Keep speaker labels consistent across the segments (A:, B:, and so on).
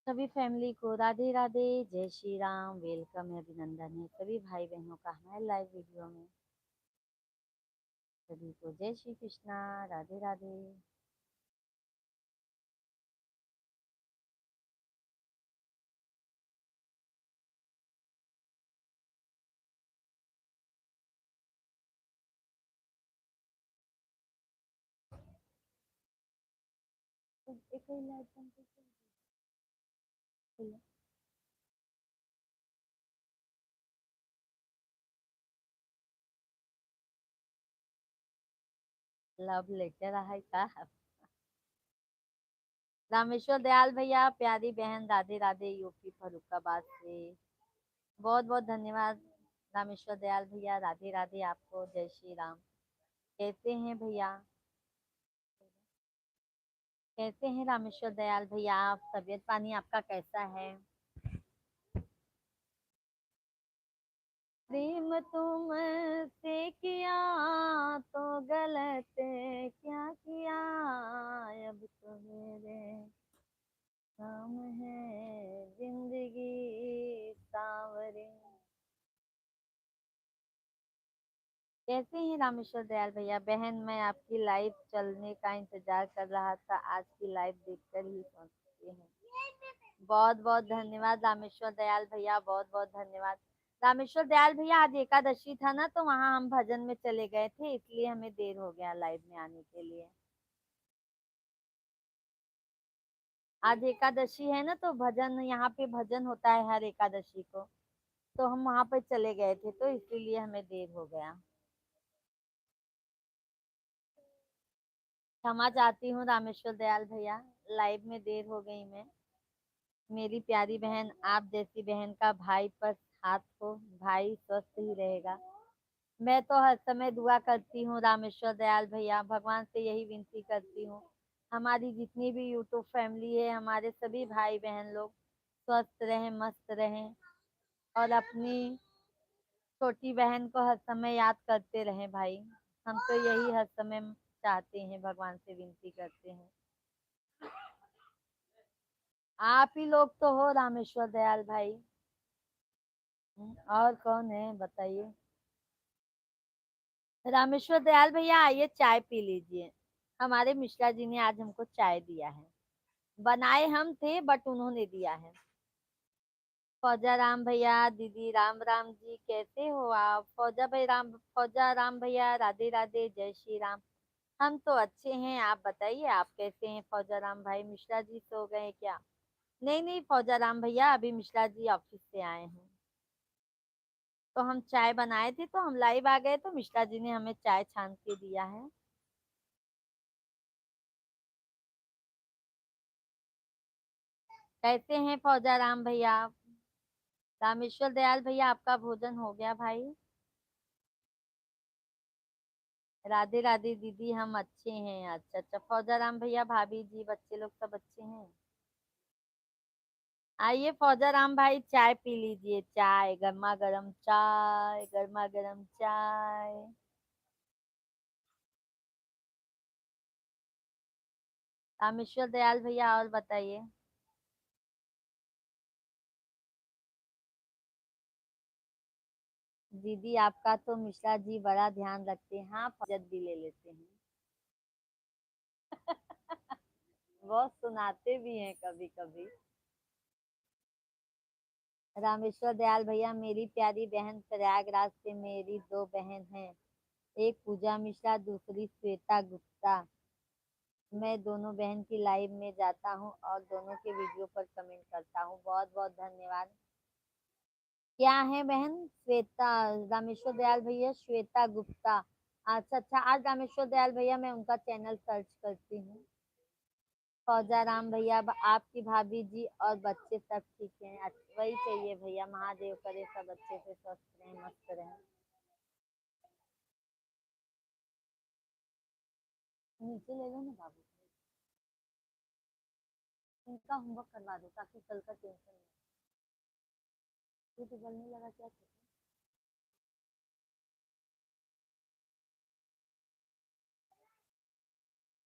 A: सभी फैमिली को राधे राधे, जय श्री राम। वेलकम है, अभिनंदन है सभी भाई बहनों का हमारे लाइव वीडियो में। सभी को जय श्री कृष्णा, राधे राधे। एक ही लाइव बंद कर दो। लव लेटर है का? रामेश्वर दयाल भैया, प्यारी बहन राधे राधे, यूपी फरुखाबाद से बहुत बहुत धन्यवाद। रामेश्वर दयाल भैया राधे राधे, आपको जय श्री राम। कैसे हैं भैया? कैसे हैं रामेश्वर दयाल भैया आप? तबीयत पानी आपका कैसा है? प्रेम तुमसे किया तो गलत क्या किया, अब तो मेरे नाम है जिंदगी सांवरे। कैसे हैं रामेश्वर दयाल भैया? बहन, मैं आपकी लाइव चलने का इंतजार कर रहा था, आज की लाइव देखकर ही सोचते हैं। बहुत बहुत धन्यवाद रामेश्वर दयाल भैया, बहुत बहुत धन्यवाद। रामेश्वर दयाल भैया, आज एकादशी था ना, तो वहाँ हम भजन में चले गए थे, इसलिए हमें देर हो गया लाइव में आने के लिए। आज एकादशी है ना, तो भजन, यहाँ पे भजन होता है हर एकादशी को, तो हम वहाँ पे चले गए थे, तो इसीलिए हमें देर हो गया। क्षमा चाहती हूँ रामेश्वर दयाल भैया, लाइव में देर हो गई मैं। मेरी प्यारी बहन, आप जैसी बहन का भाई पर हाथ हो, भाई स्वस्थ ही रहेगा। मैं तो हर समय दुआ करती हूँ रामेश्वर दयाल भैया, भगवान से यही विनती करती हूँ, हमारी जितनी भी यूट्यूब फैमिली है, हमारे सभी भाई बहन लोग स्वस्थ रहें, मस्त रहें, और अपनी छोटी बहन को हर समय याद करते रहें भाई। हम तो यही हर समय चाहते हैं, भगवान से विनती करते हैं। आप ही लोग तो हो रामेश्वर दयाल भाई। और कौन है बताइए? रामेश्वर दयाल भैया, आइए चाय पी लीजिए। हमारे मिश्रा जी ने आज हमको चाय दिया है, बनाए हम थे बट उन्होंने दिया है। फौजा राम भैया, दीदी राम राम जी, कैसे हो आप? फौजा राम भैया राधे राधे, जय श्री राम। हम तो अच्छे हैं, आप बताइए आप कैसे हैं? फौजा राम भाई, मिश्रा जी सो गए क्या? नहीं नहीं फौजा राम भैया, अभी मिश्रा जी ऑफिस से आए हैं, तो हम चाय बनाए थे, तो हम लाइव आ गए, तो मिश्रा जी ने हमें चाय छान के दिया है। कैसे हैं फौजा राम भैया? रामेश्वर दयाल भैया, आपका भोजन हो गया भाई? राधे राधे दीदी, हम अच्छे हैं। अच्छा अच्छा फौजा राम भैया, भाभी जी बच्चे लोग सब अच्छे हैं? आइए फौजा राम भाई, चाय पी लीजिए, चाय गर्मा गर्म, चाय गर्मा गर्म चाय। रामेश्वर दयाल भैया, और बताइए। दीदी आपका तो मिश्रा जी बड़ा ध्यान रखते हैं, हाँ फौजत भी ले लेते हैं। बहुत सुनाते भी हैं कभी कभी। रामेश्वर दयाल भैया, मेरी प्यारी बहन प्रयागराज से मेरी दो बहन हैं, एक पूजा मिश्रा, दूसरी श्वेता गुप्ता। मैं दोनों बहन की लाइव में जाता हूँ और दोनों के वीडियो पर कमेंट करता हूँ, बहुत बहुत धन्यवाद। क्या है बहन? श्वेता? रामेश्वर दयाल भैया श्वेता गुप्ता। अच्छा अच्छा, आज रामेश्वर दयाल भैया मैं उनका चैनल सर्च करती हूँ। फौजा राम भैया, आपकी भाभी जी और बच्चे सब ठीक हैं? अच्छा, वही चाहिए भैया, महादेव करे सब अच्छे से स्वस्थ रहें, मस्त रहें। नीचे ले लो ना बाबू, इनका होमवर्क करवा दो ताकि कल का टेंशन नहीं। ये तो जलने लगा क्या?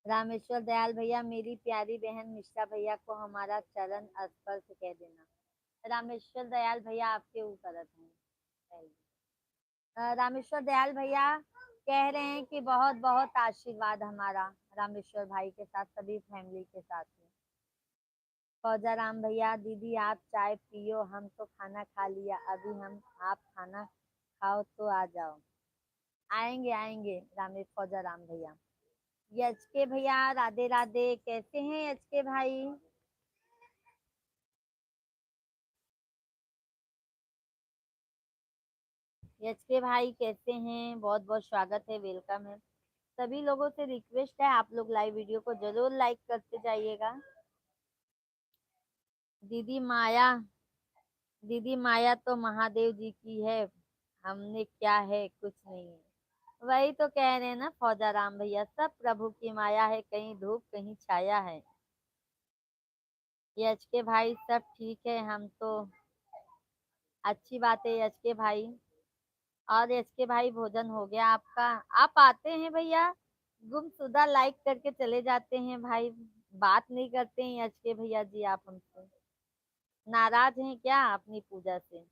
A: रामेश्वर दयाल भैया मेरी प्यारी बहन मिश्रा भैया को हमारा चरण स्पर्श कह देना। रामेश्वर दयाल भैया आपके ऊपर है। रामेश्वर दयाल भैया कह रहे हैं कि बहुत बहुत आशीर्वाद हमारा रामेश्वर भाई के साथ, सभी फैमिली के साथ है। फौजा राम भैया, दीदी आप चाय पियो, हम तो खाना खा लिया अभी, हम आप खाना खाओ तो आ जाओ। आएंगे आएंगे रामेश फौजा राम भैया। यच के भैया राधे राधे, कैसे हैं यच के भाई? यच के भाई कैसे हैं? बहुत बहुत स्वागत है, वेलकम है। सभी लोगों से रिक्वेस्ट है, आप लोग लाइव वीडियो को जरूर लाइक करते जाइएगा। दीदी माया, दीदी माया तो महादेव जी की है, हमने क्या है, कुछ नहीं है। वही तो कह रहे हैं ना फौजा राम भैया, सब प्रभु की माया है, कहीं धूप कहीं छाया है। यच के भाई सब ठीक है, हम तो अच्छी बात है यच के भाई। और यच के भाई भोजन हो गया आपका? आप आते हैं भैया, गुमशुदा लाइक करके चले जाते हैं भाई, बात नहीं करते हैं यच के भैया जी। आप हमसे नाराज हैं क्या अपनी पूजा से?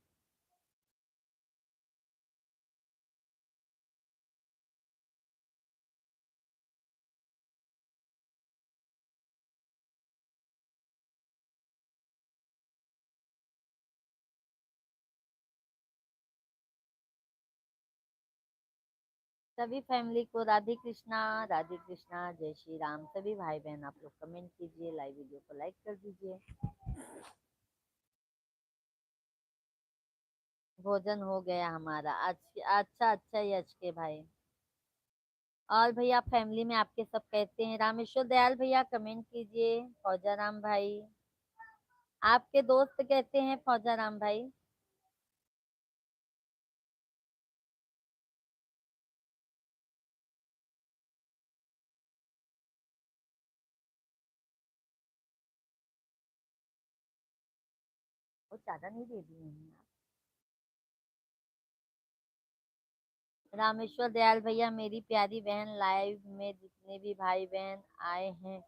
A: सभी फैमिली को राधे कृष्णा, जय श्री राम। सभी भाई बहन आप लोग कमेंट कीजिए, लाइव वीडियो को लाइक कर दीजिए। भोजन हो गया हमारा। अच्छा अच्छा अच्छा यश के भाई। और भैया फैमिली में आपके सब कहते हैं? रामेश्वर दयाल भैया कमेंट कीजिए। फौजा राम भाई, आपके दोस्त कहते हैं फौजा राम भाई। वो ज्यादा नहीं दे दिए हैं आप। रामेश्वर दयाल भैया मेरी प्यारी बहन, लाइव में जितने भी भाई बहन आए हैं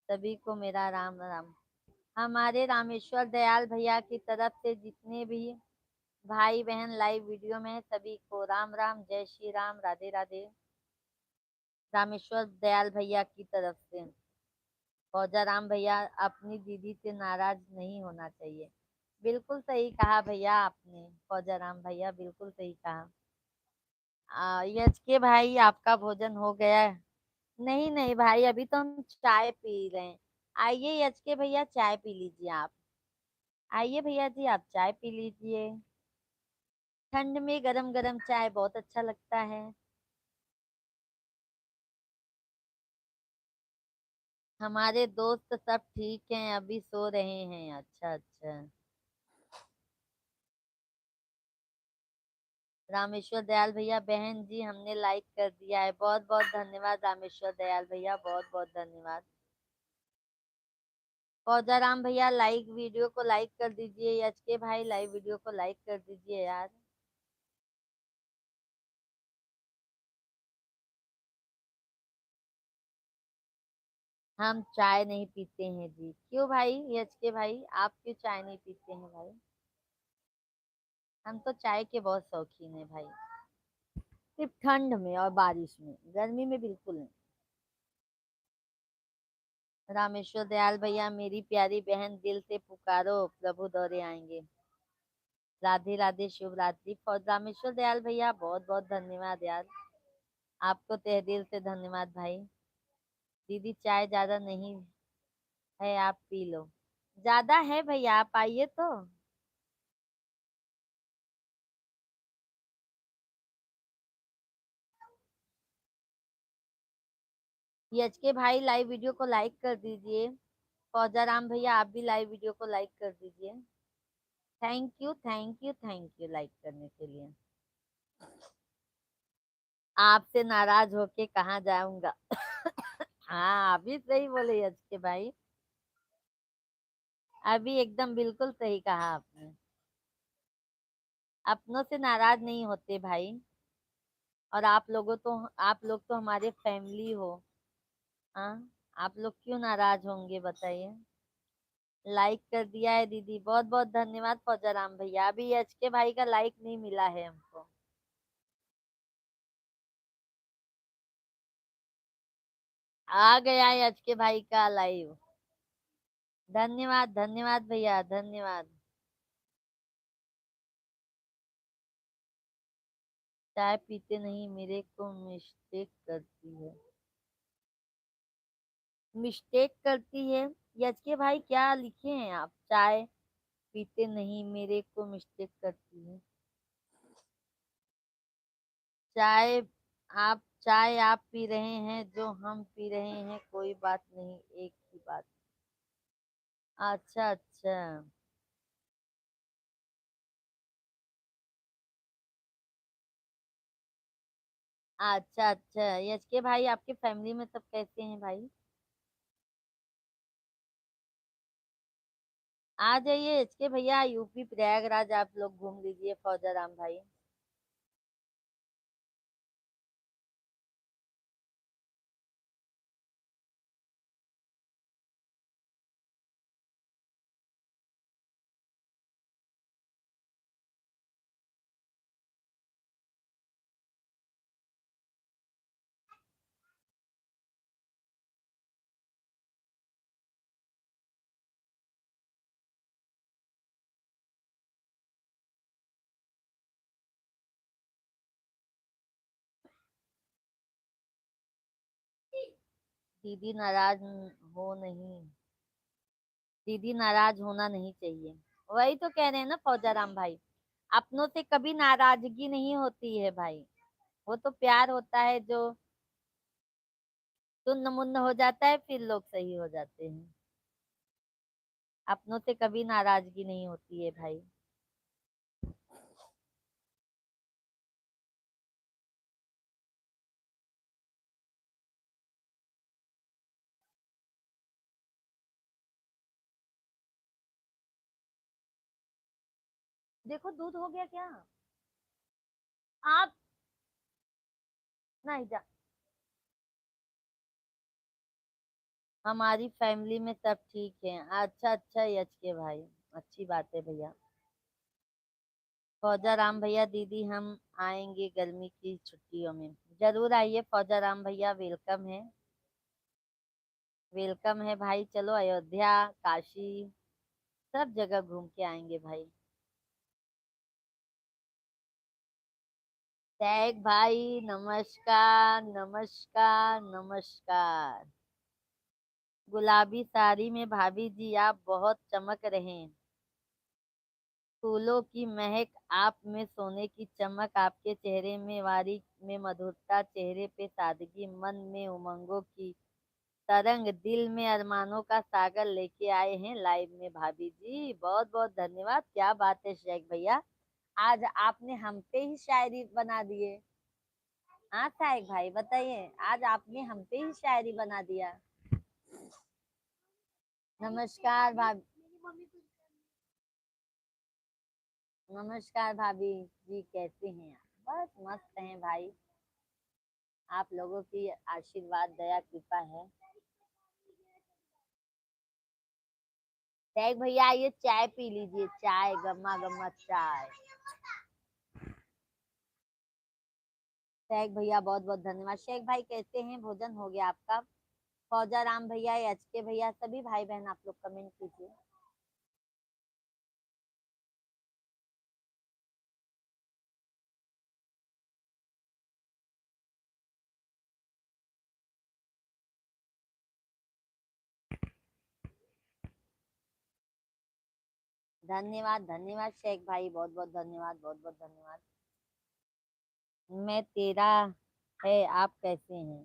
A: सभी को मेरा राम राम। हमारे रामेश्वर दयाल भैया की तरफ से जितने भी भाई बहन लाइव वीडियो में है सभी को राम राम, जय श्री राम, राधे राधे। रामेश्वर दयाल भैया की तरफ से। फौजा राम भैया, अपनी दीदी से नाराज नहीं होना चाहिए। बिल्कुल सही कहा भैया आपने, फौजा राम भैया बिल्कुल सही कहा। यस के भाई आपका भोजन हो गया है? नहीं नहीं भाई, अभी तो हम चाय पी रहे हैं। आइए यच के भैया चाय पी लीजिए आप। आइए भैया जी आप चाय पी लीजिए। ठंड में गरम गरम चाय बहुत अच्छा लगता है। हमारे दोस्त सब ठीक हैं, अभी सो रहे हैं। अच्छा अच्छा। रामेश्वर दयाल भैया, बहन जी हमने लाइक कर दिया है, बहुत बहुत धन्यवाद रामेश्वर दयाल भैया, बहुत बहुत धन्यवाद। फौजा राम भैया लाइक वीडियो को लाइक कर दीजिए, एच के भाई लाइव वीडियो को लाइक कर दीजिए यार। हम चाय नहीं पीते हैं जी। क्यों भाई एच के भाई, आप क्यों चाय नहीं पीते हैं भाई? हम तो चाय के बहुत शौकीन है भाई, सिर्फ ठंड में और बारिश में, गर्मी में बिल्कुल नहीं। रामेश्वर दयाल भैया मेरी प्यारी बहन, दिल से पुकारो प्रभु दौरे आएंगे। राधे राधे, शुभ रात्रि। और रामेश्वर दयाल भैया बहुत बहुत धन्यवाद यार, आपको तहे दिल से धन्यवाद भाई। दीदी चाय ज्यादा नहीं है, आप पी लो। ज्यादा है भैया, आप आइए तो। यच के भाई लाइव वीडियो को लाइक कर दीजिए। फौजा राम भैया आप भी लाइव वीडियो को लाइक कर दीजिए। Thank you thank you thank you like करने के लिए। आपसे नाराज होके कहाँ जाऊंगा। हाँ अभी सही बोले यच के भाई, अभी एकदम बिल्कुल सही कहा आपने। अपनों से नाराज नहीं होते भाई। और आप लोग तो हमारे फैमिली हो। हाँ, आप लोग क्यों नाराज होंगे बताइए। लाइक कर दिया है दीदी, बहुत बहुत धन्यवाद फौजाराम भैया। अभी एच के भाई का लाइक नहीं मिला है हमको। आ गया है एच के भाई का लाइव। धन्यवाद धन्यवाद भैया, धन्यवाद। चाय पीते नहीं मेरे को मिस्टेक करती है। मिस्टेक करती है। एच के भाई क्या लिखे हैं आप? चाय पीते नहीं मेरे को मिस्टेक करती है। चाय चाय आप पी रहे हैं जो हम पी रहे हैं, कोई बात नहीं, एक ही बात। अच्छा अच्छा। अच्छा अच्छा, यश के भाई आपके फैमिली में सब कैसे हैं भाई? आ जाइए यश के भैया, यूपी प्रयागराज आप लोग घूम लीजिए फौजाराम भाई। दीदी नाराज हो नहीं, दीदी नाराज होना नहीं चाहिए। वही तो कह रहे हैं ना फौजाराम भाई, अपनों से कभी नाराजगी नहीं होती है भाई। वो तो प्यार होता है जो सुन्न मुन्न हो जाता है, फिर लोग सही हो जाते हैं। अपनों से कभी नाराजगी नहीं होती है भाई। देखो दूध हो गया क्या? आप नहीं जा। हमारी फैमिली में सब ठीक है। अच्छा अच्छा यच के भाई, अच्छी बात है भैया। फौजा राम भैया दीदी हम आएंगे गर्मी की छुट्टियों में। जरूर आइए फौजा राम भैया, वेलकम है। वेलकम है भाई, चलो अयोध्या, काशी, सब जगह घूम के आएंगे भाई। टैग भाई नमस्कार नमस्कार नमस्कार। गुलाबी साड़ी में भाभी जी आप बहुत चमक रहे हैं। फूलों की महक आप में, सोने की चमक आपके चेहरे में, वारी में मधुरता, चेहरे पे सादगी, मन में उमंगों की तरंग, दिल में अरमानों का सागर लेके आए हैं लाइव में भाभी जी। बहुत बहुत धन्यवाद। क्या बात है शेख भैया, आज आपने हम पे ही शायरी बना दिए। हाँ साहिब भाई बताइए, आज आपने हम पे ही शायरी बना दिया। नमस्कार भाभी। नमस्कार भाभी जी, कैसे हैं आप? बस मस्त हैं भाई, आप लोगों की आशीर्वाद दया कृपा है। शेख भैया आइए चाय पी लीजिए, चाय गरमा गरमा चाय। शेख भैया बहुत बहुत धन्यवाद। शेख भाई कैसे हैं, भोजन हो गया आपका? फौजा राम भैया, एच के भैया, सभी भाई बहन आप लोग कमेंट कीजिए। धन्यवाद धन्यवाद शेख भाई, बहुत बहुत धन्यवाद, बहुत बहुत धन्यवाद। मैं तेरा है आप कैसे हैं?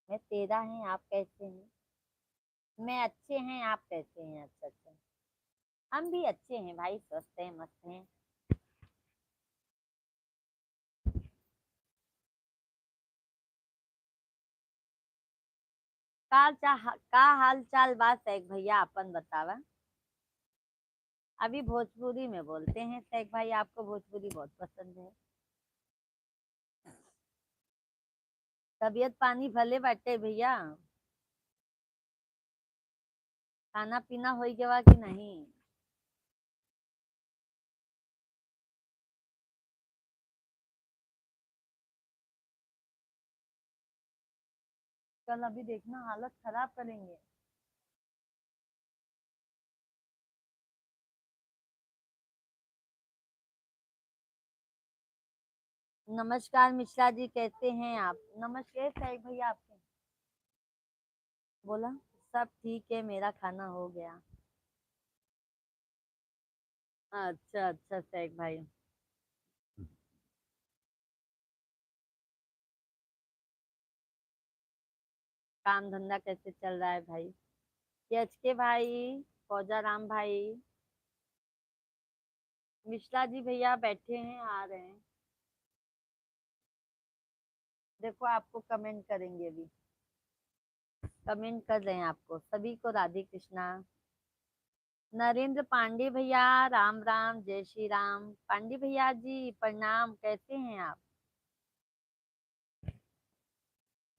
A: मैं तेरा है आप कैसे हैं? मैं अच्छे हैं आप कैसे हैं? अच्छा अच्छा, हम भी अच्छे हैं भाई, स्वस्थ हैं, मस्त हैं। का हाल चाल बा शेख भैया, अपन बतावा। अभी भोजपुरी में बोलते हैं शेख भाई, आपको भोजपुरी बहुत पसंद है। तबीयत पानी भले बाटे भैया, खाना पीना हो गया कि नहीं? कल अभी देखना हालत खराब करेंगे। नमस्कार मिश्रा जी, कैसे हैं आप? नमस्कार साहिब भैया आपके। बोला सब ठीक है, मेरा खाना हो गया। अच्छा अच्छा शेख भाई। काम धंधा कैसे चल रहा है भाई? एच के भाई, फौजा राम भाई, मिश्रा जी भैया बैठे हैं, आ रहे हैं। देखो आपको कमेंट करेंगे अभी, कमेंट कर रहे हैं आपको सभी को, राधे कृष्णा। नरेंद्र पांडे भैया, राम राम, जय श्री राम। पांडे भैया जी प्रणाम, कैसे हैं आप?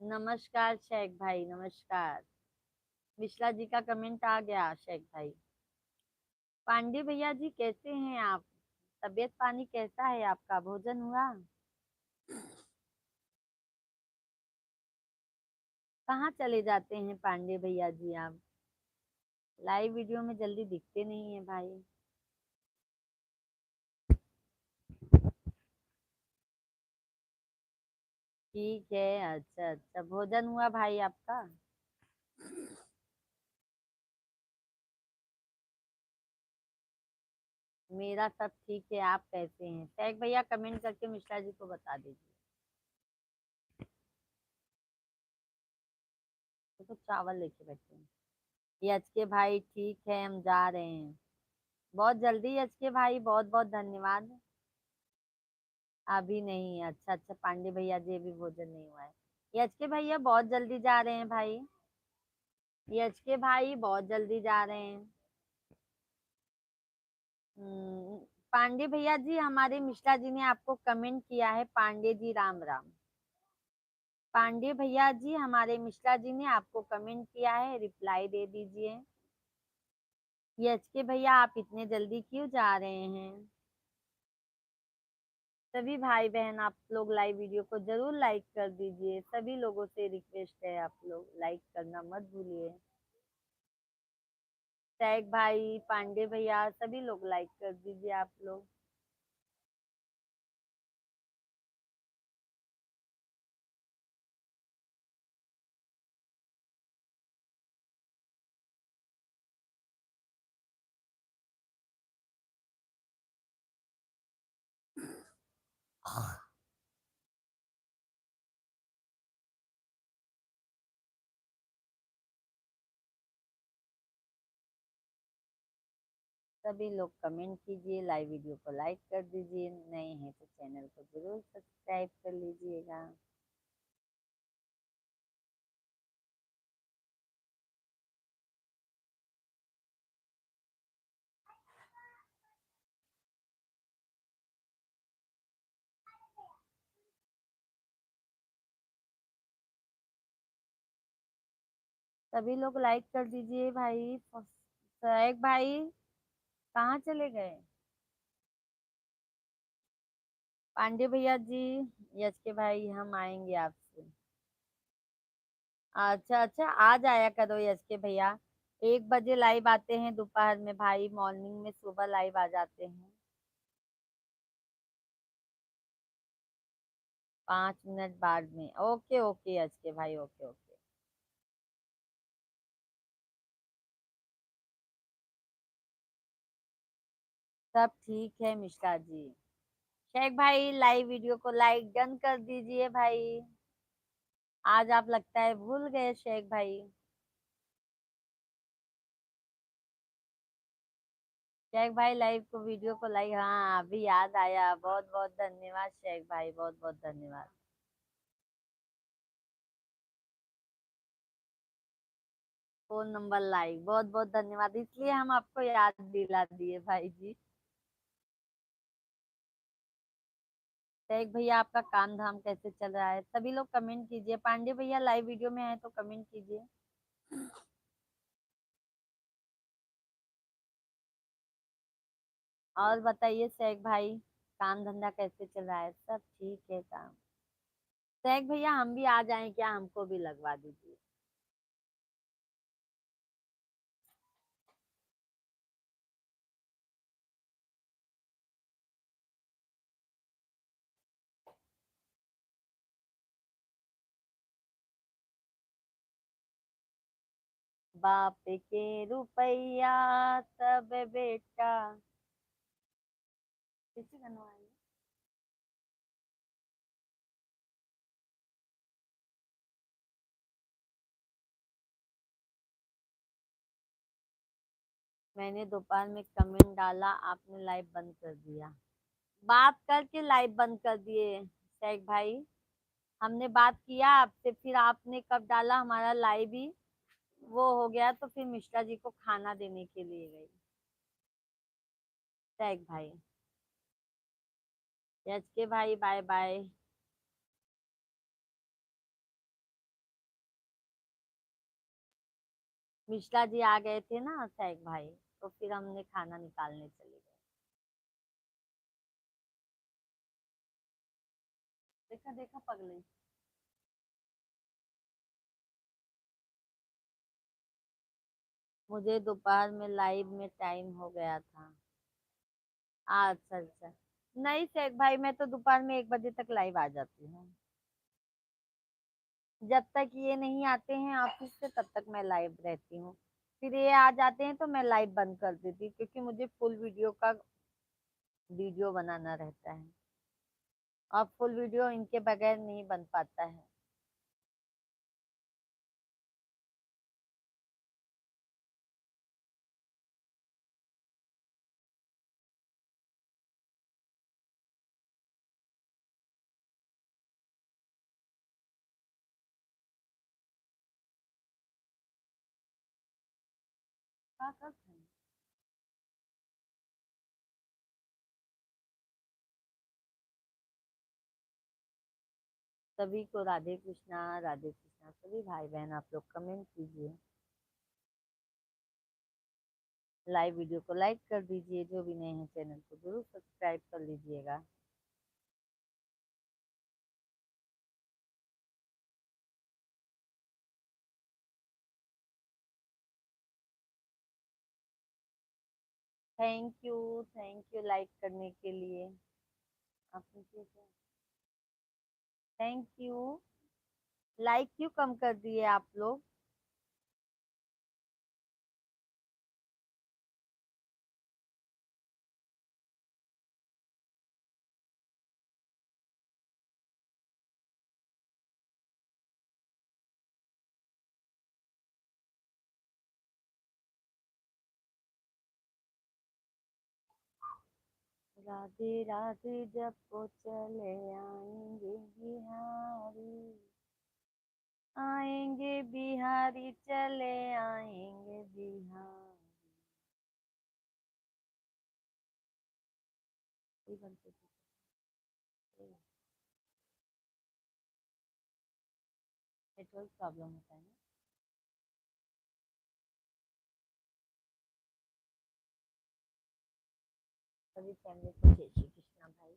A: नमस्कार शेख भाई, नमस्कार। मिश्रा जी का कमेंट आ गया शेख भाई। पांडे भैया जी कैसे हैं आप? तबीयत पानी कैसा है आपका? भोजन हुआ? कहाँ चले जाते हैं पांडे भैया जी आप? लाइव वीडियो में जल्दी दिखते नहीं है भाई। ठीक है, अच्छा अच्छा, भोजन हुआ भाई आपका? मेरा सब ठीक है, आप कैसे हैं? शेख भैया कमेंट करके मिश्रा जी को बता दीजिए। तो चावल लेके बैठे हैं। यच के भाई ठीक है, हम जा रहे हैं बहुत जल्दी। यच के भाई बहुत बहुत धन्यवाद। अभी नहीं, अच्छा अच्छा पांडे भैया जी अभी भोजन नहीं हुआ है। यच के भैया बहुत जल्दी जा रहे हैं भाई। यच के भाई बहुत जल्दी जा रहे हैं। हम्म, पांडे भैया जी, हमारे मिश्रा जी ने आपको कमेंट किया है, पांडे जी राम राम। पांडे भैया जी, हमारे मिश्रा जी ने आपको कमेंट किया है, रिप्लाई दे दीजिए। यच के भैया आप इतने जल्दी क्यों जा रहे हैं? सभी भाई बहन आप लोग लाइव वीडियो को जरूर लाइक कर दीजिए, सभी लोगों से रिक्वेस्ट है, आप लोग लाइक करना मत भूलिए। टैग भाई, पांडे भैया, सभी लोग लाइक कर दीजिए आप लोग। सभी लोग कमेंट कीजिए, लाइव वीडियो को लाइक कर दीजिए, नए हैं तो चैनल को जरूर सब्सक्राइब कर लीजिएगा। सभी लोग लाइक कर दीजिए भाई। एक भाई कहाँ चले गए? पांडे भैया जी, यश के भाई, हम आएंगे आपसे। अच्छा अच्छा, आ जाया करो यश के भैया। 1 बजे लाइव आते हैं दोपहर में भाई, मॉर्निंग में सुबह लाइव आ जाते हैं। 5 मिनट बाद में, ओके ओके यश के भाई, ओके ओके। सब ठीक है मिश्रा जी। शेख भाई लाइव वीडियो को लाइक डन कर दीजिए भाई। आज आप लगता है भूल गए शेख भाई। शेख भाई लाइव को वीडियो को लाइक, हाँ अभी याद आया, बहुत बहुत धन्यवाद शेख भाई, बहुत बहुत धन्यवाद। फोन नंबर लाइक, बहुत बहुत धन्यवाद, इसलिए हम आपको याद दिला दिए भाई जी। एक भैया आपका काम धाम कैसे चल रहा है? सभी लोग कमेंट कीजिए। पांडे भैया लाइव वीडियो में आए तो कमेंट कीजिए। और बताइए शेख भाई, काम धंधा कैसे चल रहा है? सब ठीक है काम। शेख भैया हम भी आ जाएं क्या? हमको भी लगवा दीजिए। बाप के रुपया तब बेटा कैसे बनवाएंगे? मैंने दोपहर में कमेंट डाला, आपने लाइव बंद कर दिया। बात करके लाइव बंद कर दिए शेख भाई। हमने बात किया आपसे, फिर आपने कब डाला हमारा लाइव ही वो हो गया, तो फिर मिश्रा जी को खाना देने के लिए गई। शेख भाई, यस के भाई बाय बाय। मिश्रा जी आ गए थे ना शेख भाई, तो फिर हमने खाना निकालने चले गए। देखा देखा पगले। मुझे दोपहर में लाइव में टाइम हो गया था। अच्छा अच्छा। नहीं शेख भाई, मैं तो दोपहर में 1 बजे तक लाइव आ जाती हूँ। जब तक ये नहीं आते हैं ऑफिस से तब तक मैं लाइव रहती हूँ। फिर ये आ जाते हैं तो मैं लाइव बंद कर देती हूँ, क्योंकि मुझे फुल वीडियो का वीडियो बनाना रहता है और फुल वीडियो इनके बगैर नहीं बन पाता है। हाँ कर सकते। सभी को राधे कृष्णा राधे कृष्णा। सभी भाई बहन आप लोग कमेंट कीजिए, लाइव वीडियो को लाइक कर दीजिए, जो भी नए हैं चैनल को जरूर सब्सक्राइब कर लीजिएगा। थैंक यू लाइक करने के लिए। आपने क्या? Thank you. लाइक क्यों कम कर दिए आप लोग? राधे राधे जब वो चले आएंगे बिहारी, आएंगे बिहारी चले आएंगे बिहारी। ये बनते थे। नेटवर्क प्रॉब्लम होता है ना। सभी फैमिली को जय श्री कृष्णा भाई।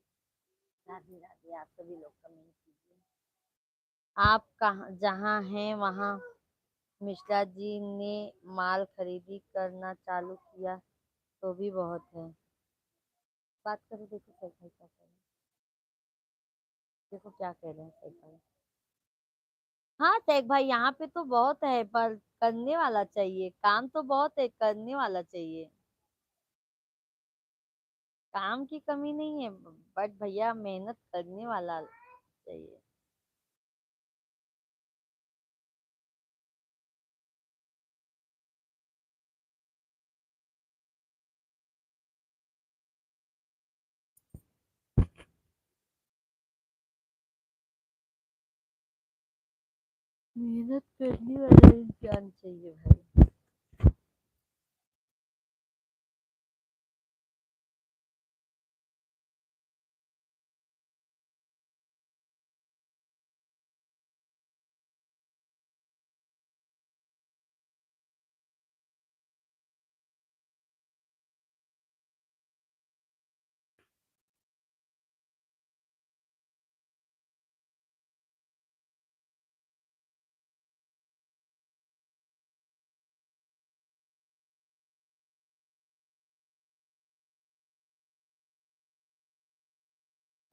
A: राधे राधे। आप सभी लोग कमेंट कीजिए। आप कहाँ जहाँ हैं वहाँ मिश्रा जी ने माल खरीदी करना चालू किया तो भी बहुत है। बात करो, देखो सही क्या कह रहे हैं। देखो क्या कह रहे हैं सही भाई। हाँ शेख भाई, यहाँ पे तो बहुत है पर करने वाला चाहिए। काम तो बहुत है, करने वाला चाहिए। काम की कमी नहीं है, बट भैया मेहनत करने वाला चाहिए। मेहनत करने वाला इंसान चाहिए भाई।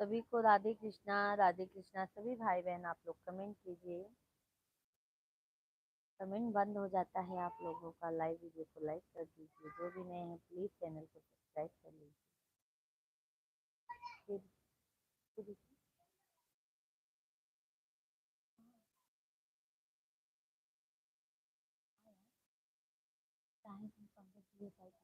A: सभी को राधे कृष्णा, राधे कृष्णा। सभी भाई बहन आप लोग कमेंट कीजिए। कमेंट बंद हो जाता है आप लोगों का। लाइव वीडियो को लाइक कर दीजिए। जो भी नए हैं प्लीज चैनल को सब्सक्राइब कर लीजिए। फिर फिर चाहे तुम पंडित जी के साथ में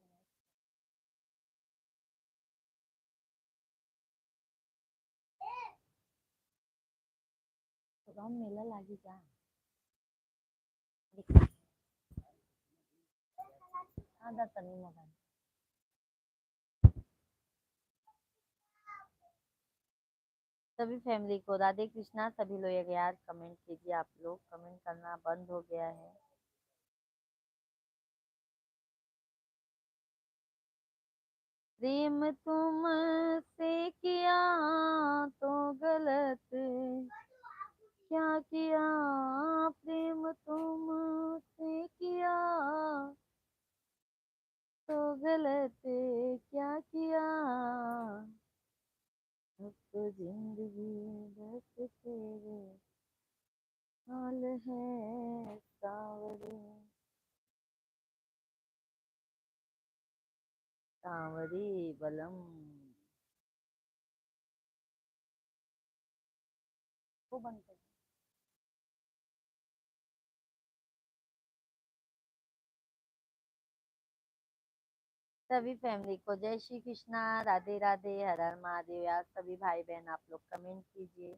A: तो हम मेला लागी जा आधा तनी मोबाइल। सभी फैमिली को राधे कृष्णा। सभी लोग यार कमेंट कीजिए। आप लोग कमेंट करना बंद हो गया है। प्रेम तुमसे किया तो गलत क्या किया, प्रेम तुमसे किया तो गलत क्या किया, अब तो जिंदगी बस तेरे हाल है सांवरे। सांवरे बलम को बंद कर। सभी फैमिली को जय श्री कृष्णा, राधे राधे, हर हर महादेव। यार सभी भाई बहन आप लोग कमेंट कीजिए।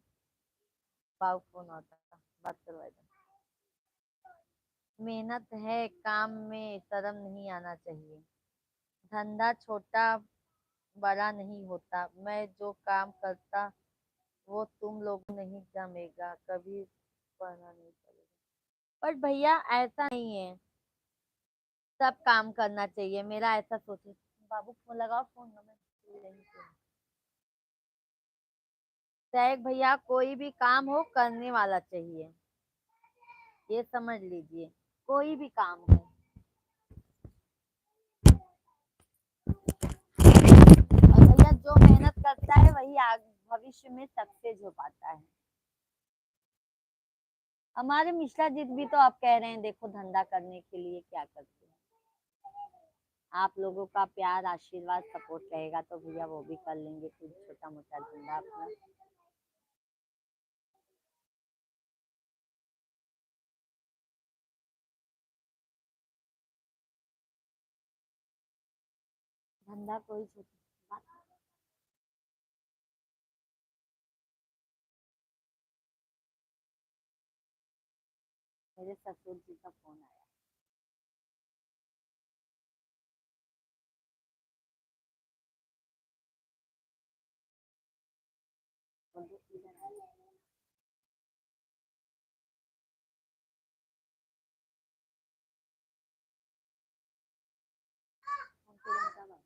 A: पाव फोन होता बात करवाए। मेहनत है काम में, शर्म नहीं आना चाहिए। धंधा छोटा बड़ा नहीं होता। मैं जो काम करता वो तुम लोग नहीं जमेगा कभी, पढ़ना नहीं पड़ेगा। पर भैया ऐसा नहीं है, सब काम करना चाहिए। मेरा ऐसा सोचे। बाबू फोन लगाओ, फोन नंबर। सैग भैया कोई भी काम हो करने वाला चाहिए, ये समझ लीजिए। कोई भी काम हो। और भैया जो मेहनत करता है वही आगे भविष्य में सक्सेस हो पाता है। हमारे मिश्रा जी भी तो आप कह रहे हैं देखो धंधा करने के लिए क्या करते हैं। आप लोगों का प्यार आशीर्वाद सपोर्ट रहेगा तो भैया वो भी कर लेंगे कुछ छोटा मोटा धंधा अपना। धंधा कोई छोटा बात। मेरे ससुर जी का फोन आया। बोलो, इधर आ। फोन तुरंत कब आया?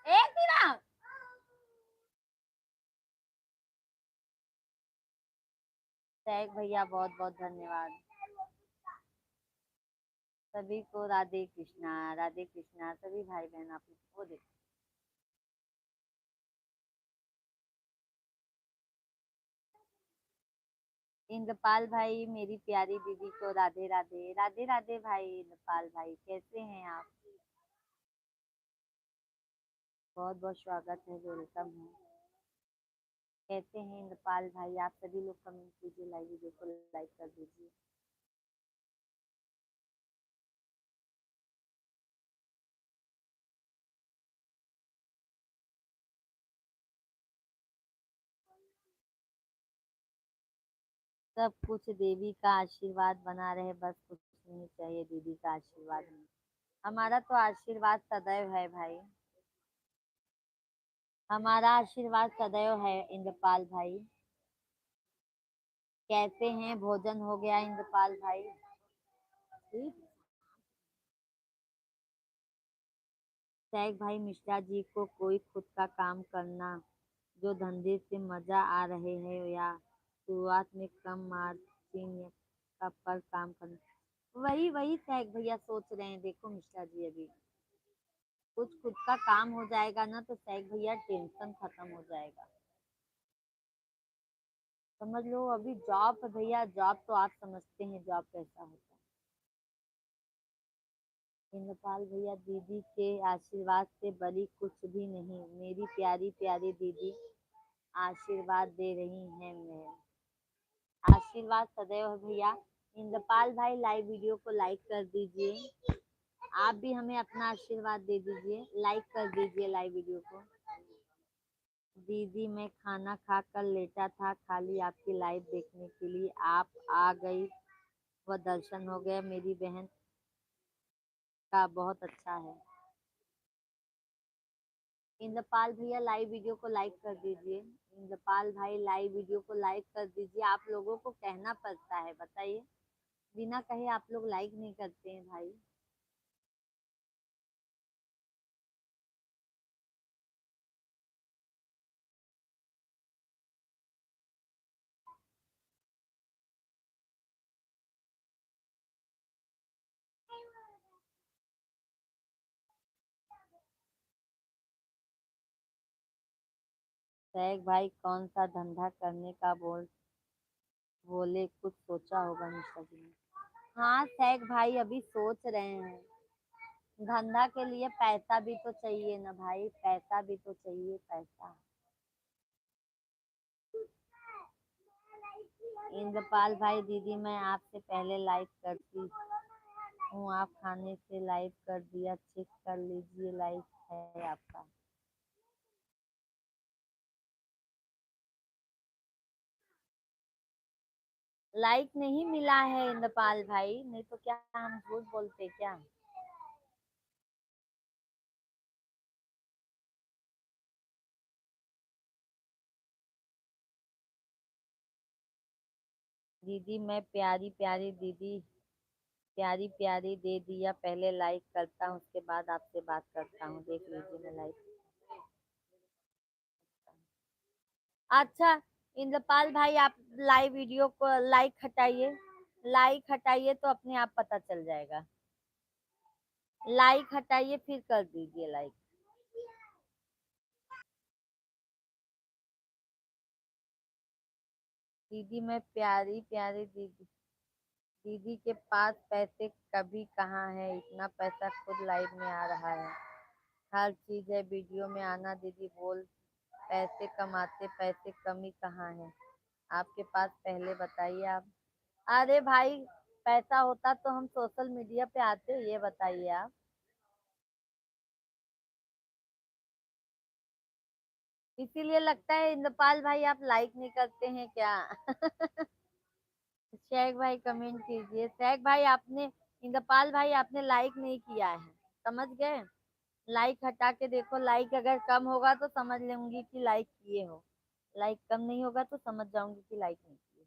A: एक दिन सैग भैया बहुत बहुत धन्यवाद। सभी को राधे कृष्णा, राधे कृष्णा। सभी भाई बहन आप लोग को देखो। इंद्रपाल भाई मेरी प्यारी दीदी को राधे राधे, राधे राधे भाई। इंद्रपाल भाई कैसे हैं आप? बहुत बहुत स्वागत है, वेलकम है। कैसे हैं इंद्रपाल भाई? आप सभी लोग कमेंट कीजिए, लाइव वीडियो को लाइक कर दीजिए। सब कुछ देवी का आशीर्वाद बना रहे, बस कुछ नहीं चाहिए दीदी का आशीर्वाद में। हमारा तो आशीर्वाद सदैव है भाई। हमारा आशीर्वाद सदैव है इंद्रपाल भाई। कैसे हैं? भोजन हो गया इंद्रपाल भाई? ठीक। सैग भाई मिश्रा जी को कोई खुद का काम करना जो धंधे से मजा आ रहे हैं या शुरुआत में कम मार्जिन का पर काम करना। वही वही सैग भैया सोच रहे हैं। देखो मिश्रा जी, अभी कुछ खुद का काम हो जाएगा ना तो सैग भैया टेंशन खत्म हो जाएगा। समझ लो अभी जॉब भैया, जॉब तो आप समझते हैं जॉब कैसा होता है। इंद्रपाल भैया, दीदी के आशीर्वाद से बड़ी कुछ भी नहीं, मेरी प्यारी प्यारी दीदी आशीर्वाद दे रही हैं। मैं आशीर्वाद सदैव है भैया। इंद्रपाल भाई लाइव वीडियो को लाइक कर दीजिए। आप भी हमें अपना आशीर्वाद दे दीजिए, लाइक कर दीजिए लाइव वीडियो को। दीदी मैं खाना खा कर लेटा था खाली आपकी लाइव देखने के लिए, आप आ गई, वह दर्शन हो गया मेरी बहन का, बहुत अच्छा है। इंद्रपाल भैया लाइव वीडियो को लाइक कर दीजिए। इंद्रपाल भाई लाइव वीडियो को लाइक कर दीजिए। आप लोगों को कहना पड़ता है, बताइए, बिना कहे आप लोग लाइक नहीं करते हैं भाई। सैग भाई कौन सा धंधा करने का बोले, कुछ सोचा होगा मिश्रा जी ने। हाँ सैग भाई अभी सोच रहे हैं। धंधा के लिए पैसा भी तो चाहिए ना भाई, पैसा भी तो चाहिए, पैसा। इंद्रपाल भाई, दीदी मैं आपसे पहले लाइक करती हूँ, आप खाने से लाइक कर दिया, चेक कर लीजिए लाइक है आपका। लाइक नहीं मिला है इंद्रपाल भाई, नहीं तो क्या हम झूठ बोलते क्या। दीदी मैं प्यारी प्यारी दीदी, प्यारी प्यारी दे दिया, पहले लाइक करता हूँ उसके बाद आपसे बात करता हूँ, देख लीजिए मैं लाइक। अच्छा इंद्रपाल भाई, आप लाइव वीडियो को लाइक हटाइए, लाइक हटाइए तो अपने आप पता चल जाएगा। लाइक हटाइए फिर कर दीजिए लाइक। दीदी मैं प्यारी प्यारी दीदी, दीदी के पास पैसे कभी कहाँ है, इतना पैसा खुद लाइव में आ रहा है, हर चीज है वीडियो में आना, दीदी बोल पैसे कमाते, पैसे कमी कहाँ है आपके पास, पहले बताइए आप। अरे भाई पैसा होता तो हम सोशल मीडिया पे आते, ये बताइए आप। इसीलिए लगता है इंद्रपाल भाई आप लाइक नहीं करते हैं क्या। शेख भाई कमेंट कीजिए। शेख भाई आपने, इंद्रपाल भाई आपने लाइक नहीं किया है, समझ गए। लाइक हटा के देखो, लाइक अगर कम होगा तो समझ लूंगी कि लाइक किए हो, लाइक कम नहीं होगा तो समझ जाऊंगी कि लाइक नहीं किए।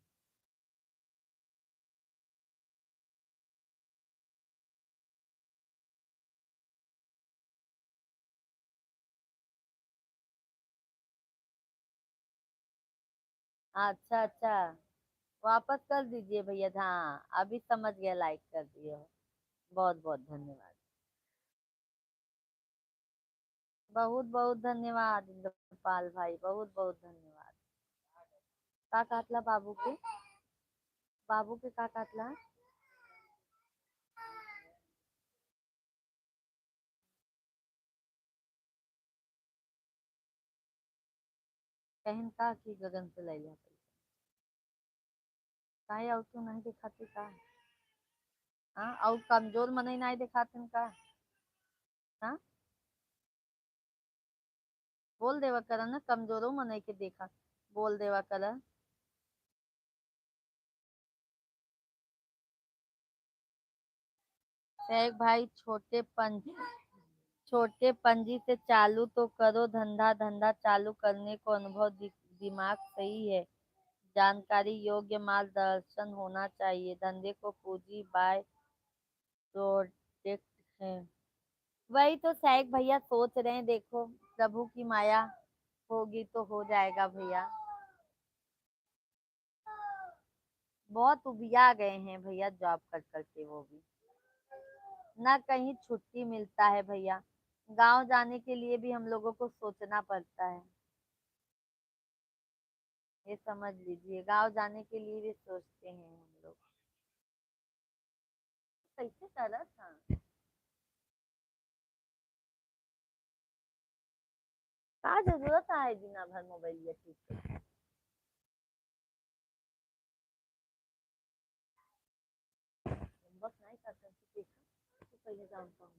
A: अच्छा अच्छा, वापस कर दीजिए भैया, हाँ अभी समझ गया, लाइक कर दिए हो, बहुत बहुत धन्यवाद। बहुत बहुत धन्यवाद इंद्रपाल भाई, बहुत बहुत धन्यवाद। का काटला बाबू के, बाबू के का काटला। कहन का की गगन से लैला पैसा, काहे और तू नहीं दिखाती का। हाँ और कमजोर मनई नहीं दिखाते का। हाँ बोल देवा करा ना, कमजोरों मनई के देखा, बोल देवा करा। शेख भाई छोटे पंजी से चालू तो करो धंधा, धंधा चालू करने को अनुभव, दिमाग सही है, जानकारी योग्य मार्गदर्शन होना चाहिए, धंधे को पूंजी बाय प्रोडक्ट है। वही तो शेख भैया सोच रहे हैं, देखो प्रभु की माया होगी तो हो जाएगा भैया। बहुत उबिया गए हैं भैया, जॉब कर करके वो भी ना कहीं छुट्टी मिलता है भैया। गांव जाने के लिए भी हम लोगों को सोचना पड़ता है। ये समझ लीजिए, गांव जाने के लिए भी सोचते हैं हम लोग। कैसे करा था, का जरूरत है दिन भर मोबाइल या ठीक से। बस नहीं करते हैं, ठीक है तो पहले जानता हूँ।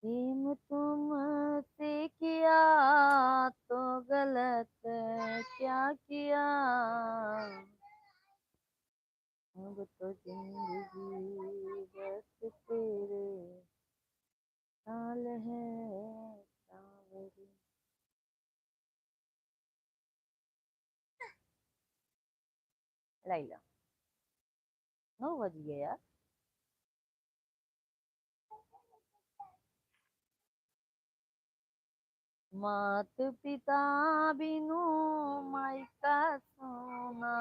A: प्रेम तुमसे किया तो गलत क्या किया, अब तो जिंदगी बस तेरे नाल है सांवरी। लाइला 9 बज गए यार। मात पिता बिनु मायका सोना,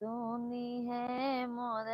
A: सोनी है मोर।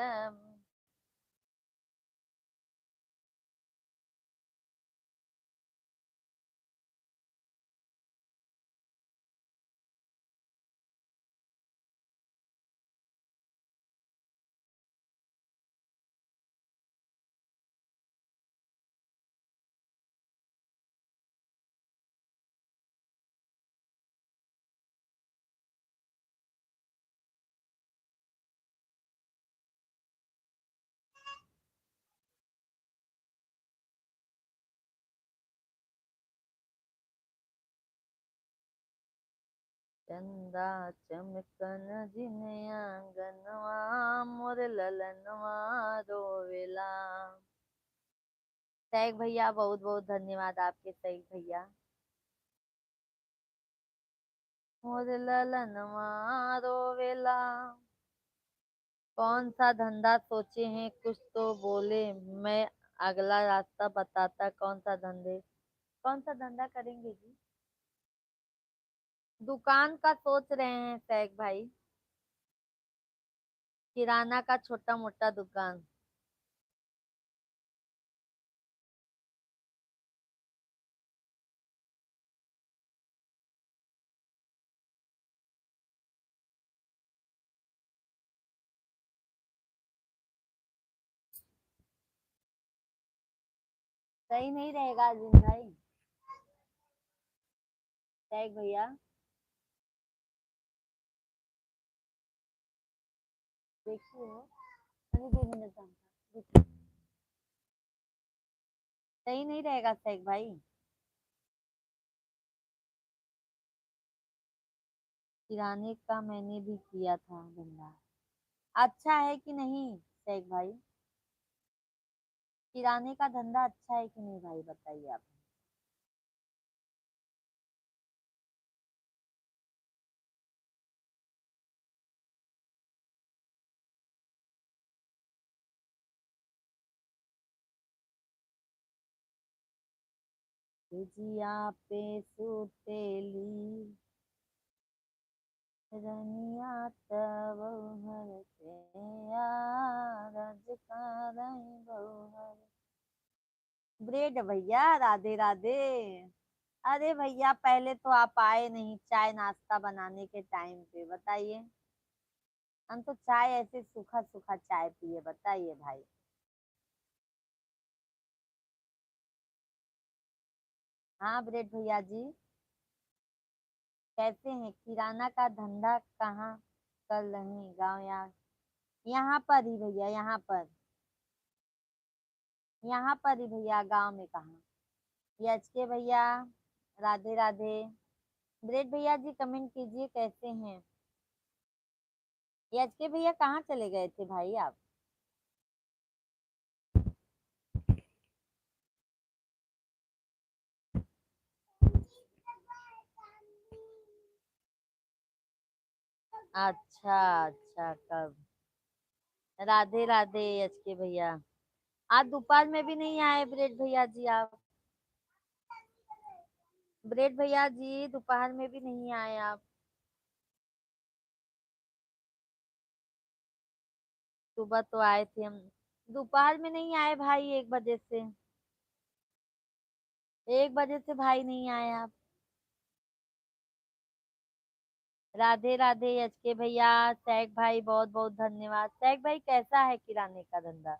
A: चंदा चमकन जिन आंगनवा, मोर ललनवा रोवेला। सैग भैया बहुत बहुत धन्यवाद आपके, सैग भैया। मोर ललनवा रोवेला। कौन सा धंधा सोचे हैं, कुछ तो बोले। मैं अगला रास्ता बताता, कौन सा धंधा करेंगे जी। दुकान का सोच रहे हैं सैग भाई, किराना का छोटा मोटा दुकान। सही नहीं रहेगा अर्जुन भाई, सैग भैया। देखिए अभी 2 मिनट का, सही नहीं रहेगा सैग भाई। किराने का मैंने भी किया था धंधा, अच्छा है कि नहीं सैग भाई। किराने का धंधा अच्छा है कि नहीं भाई, बताइए आप। जिया पे सुतेली रनिया तब हर से रज का रही बहुहर। ब्रेड भैया, राधे राधे। अरे भैया पहले तो आप आए नहीं चाय नाश्ता बनाने के टाइम पे, बताइए। हम तो चाय ऐसे सूखा सूखा चाय पिए, बताइए भाई। हाँ ब्रेड भैया जी, कैसे हैं। किराना का धंधा कहाँ कर रहे हैं, गाँव या यहाँ पर ही भैया, यहाँ पर ही भैया, गाँव में कहाँ। यच के भैया, राधे राधे। ब्रेड भैया जी कमेंट कीजिए कैसे हैं। यच के भैया कहाँ चले गए थे भाई आप। अच्छा अच्छा, कब? राधे राधे एच के भैया। आज दोपहर में भी नहीं आए ब्रेड भैया जी आप? ब्रेड भैया जी दोपहर में भी नहीं आए आप? सुबह तो आए थे हम। दोपहर में नहीं आए भाई, 1 बजे से। 1 बजे से भाई नहीं आए आप। राधे राधे एच के भैया। सैक भाई बहुत बहुत धन्यवाद। सैक भाई कैसा है किराने का धंधा?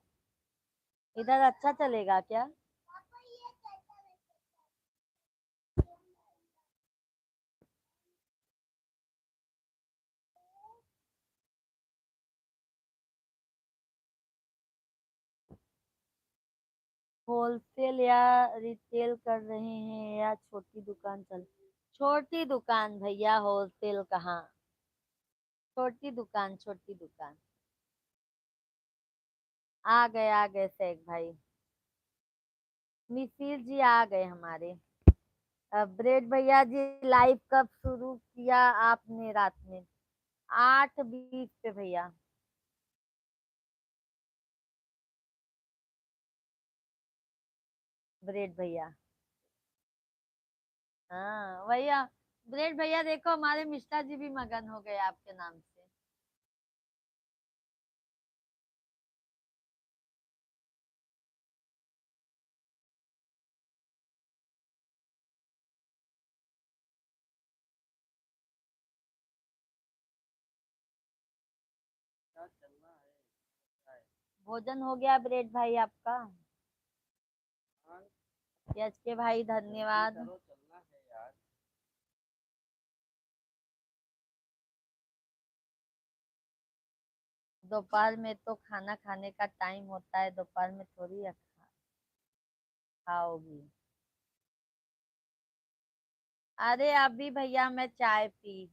A: इधर अच्छा चलेगा क्या? होलसेल या रिटेल कर रहे हैं या छोटी दुकान चल? छोटी दुकान भैया, होलसेल कहाँ। छोटी दुकान, छोटी दुकान। आ गए सैक भाई। मिसिर जी आ गए हमारे। अब ब्रेड भैया जी, लाइव कब शुरू किया आपने? रात में 8:20 पे भैया। ब्रेड भैया। हाँ भैया। ब्रेड भैया देखो, हमारे मिश्रा जी भी मगन हो गए आपके नाम से। क्या चल रहा है? भोजन हो गया ब्रेड भाई आपका? हाँ। यस के भाई धन्यवाद। चलो चलना है यार। दोपहर में तो खाना खाने का टाइम होता है, दोपहर में थोड़ी खाओगी। अरे अभी भैया मैं चाय पी।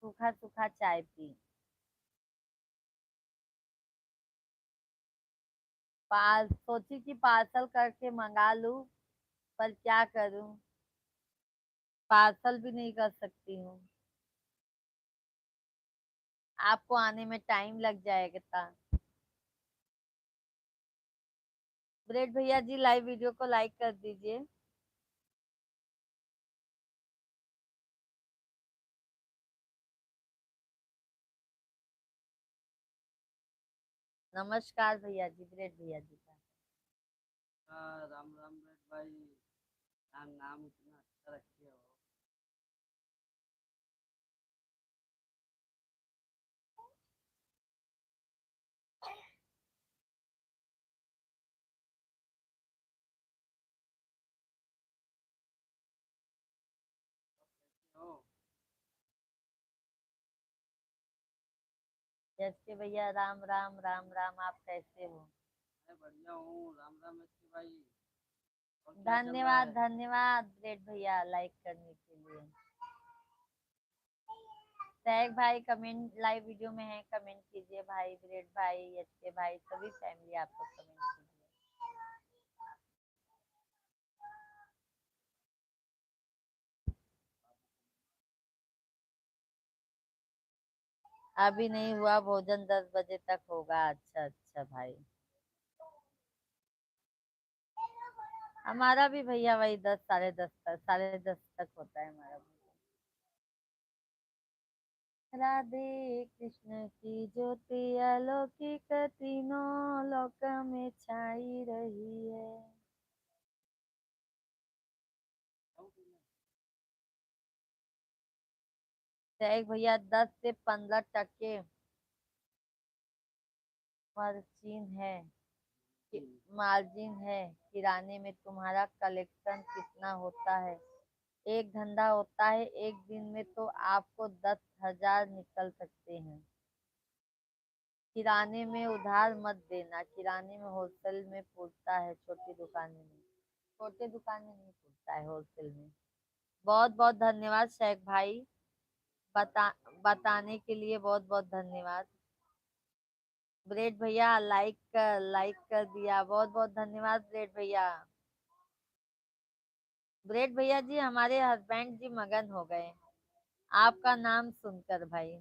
A: सूखा सूखा चाय पी। सोची कि पार्सल करके मंगा लूं, पर क्या करूं। पार्सल भी नहीं कर सकती हूँ। आपको आने में टाइम लग जाएगा। ब्रेड भैया जी लाइव वीडियो को लाइक कर दीजिए। नमस्कार भैया जी, ब्रेड भैया जी का। राम राम ब्रेड भाई। नाम इतना अच्छा रखे हो। हो। जैसे भैया राम राम राम राम, आप कैसे हो? मैं बढ़िया हूँ, राम राम एस के भाई। और क्या चल रहा धन्यवाद है? धन्यवाद ब्रेड भैया लाइक करने के लिए। सैग भाई कमेंट लाइव वीडियो में है, कमेंट कीजिए भाई। ब्रेड भाई, एच के भाई, सभी फैमिली आप लोग कमेंट कीजिए। अभी नहीं हुआ भोजन, 10 बजे तक होगा। अच्छा अच्छा भाई। हमारा भी भैया वही 10, साढ़े 10 तक, साढ़े 10 तक होता है हमारा भोजन। राधे कृष्ण की ज्योति अलौकिक तीनों लोक में छाई रही है। एक भैया 10 से 15 टके मार्जिन है। मार्जिन है। किराने में तुम्हारा कलेक्शन कितना होता है? एक धंधा होता है, एक दिन में तो आपको 10,000 निकल सकते हैं। किराने में उधार मत देना, किराने में होलसेल में पूछता है, छोटी दुकान में नहीं। छोटे दुकान में नहीं पूछता है, होलसेल में। बहुत बहुत धन्यवाद शेख भाई। बता बताने के लिए बहुत बहुत धन्यवाद। ब्रेड भैया लाइक कर दिया, बहुत बहुत धन्यवाद ब्रेड भैया। ब्रेड भैया जी हमारे हस्बैंड जी मगन हो गए। आपका नाम सुनकर भाई।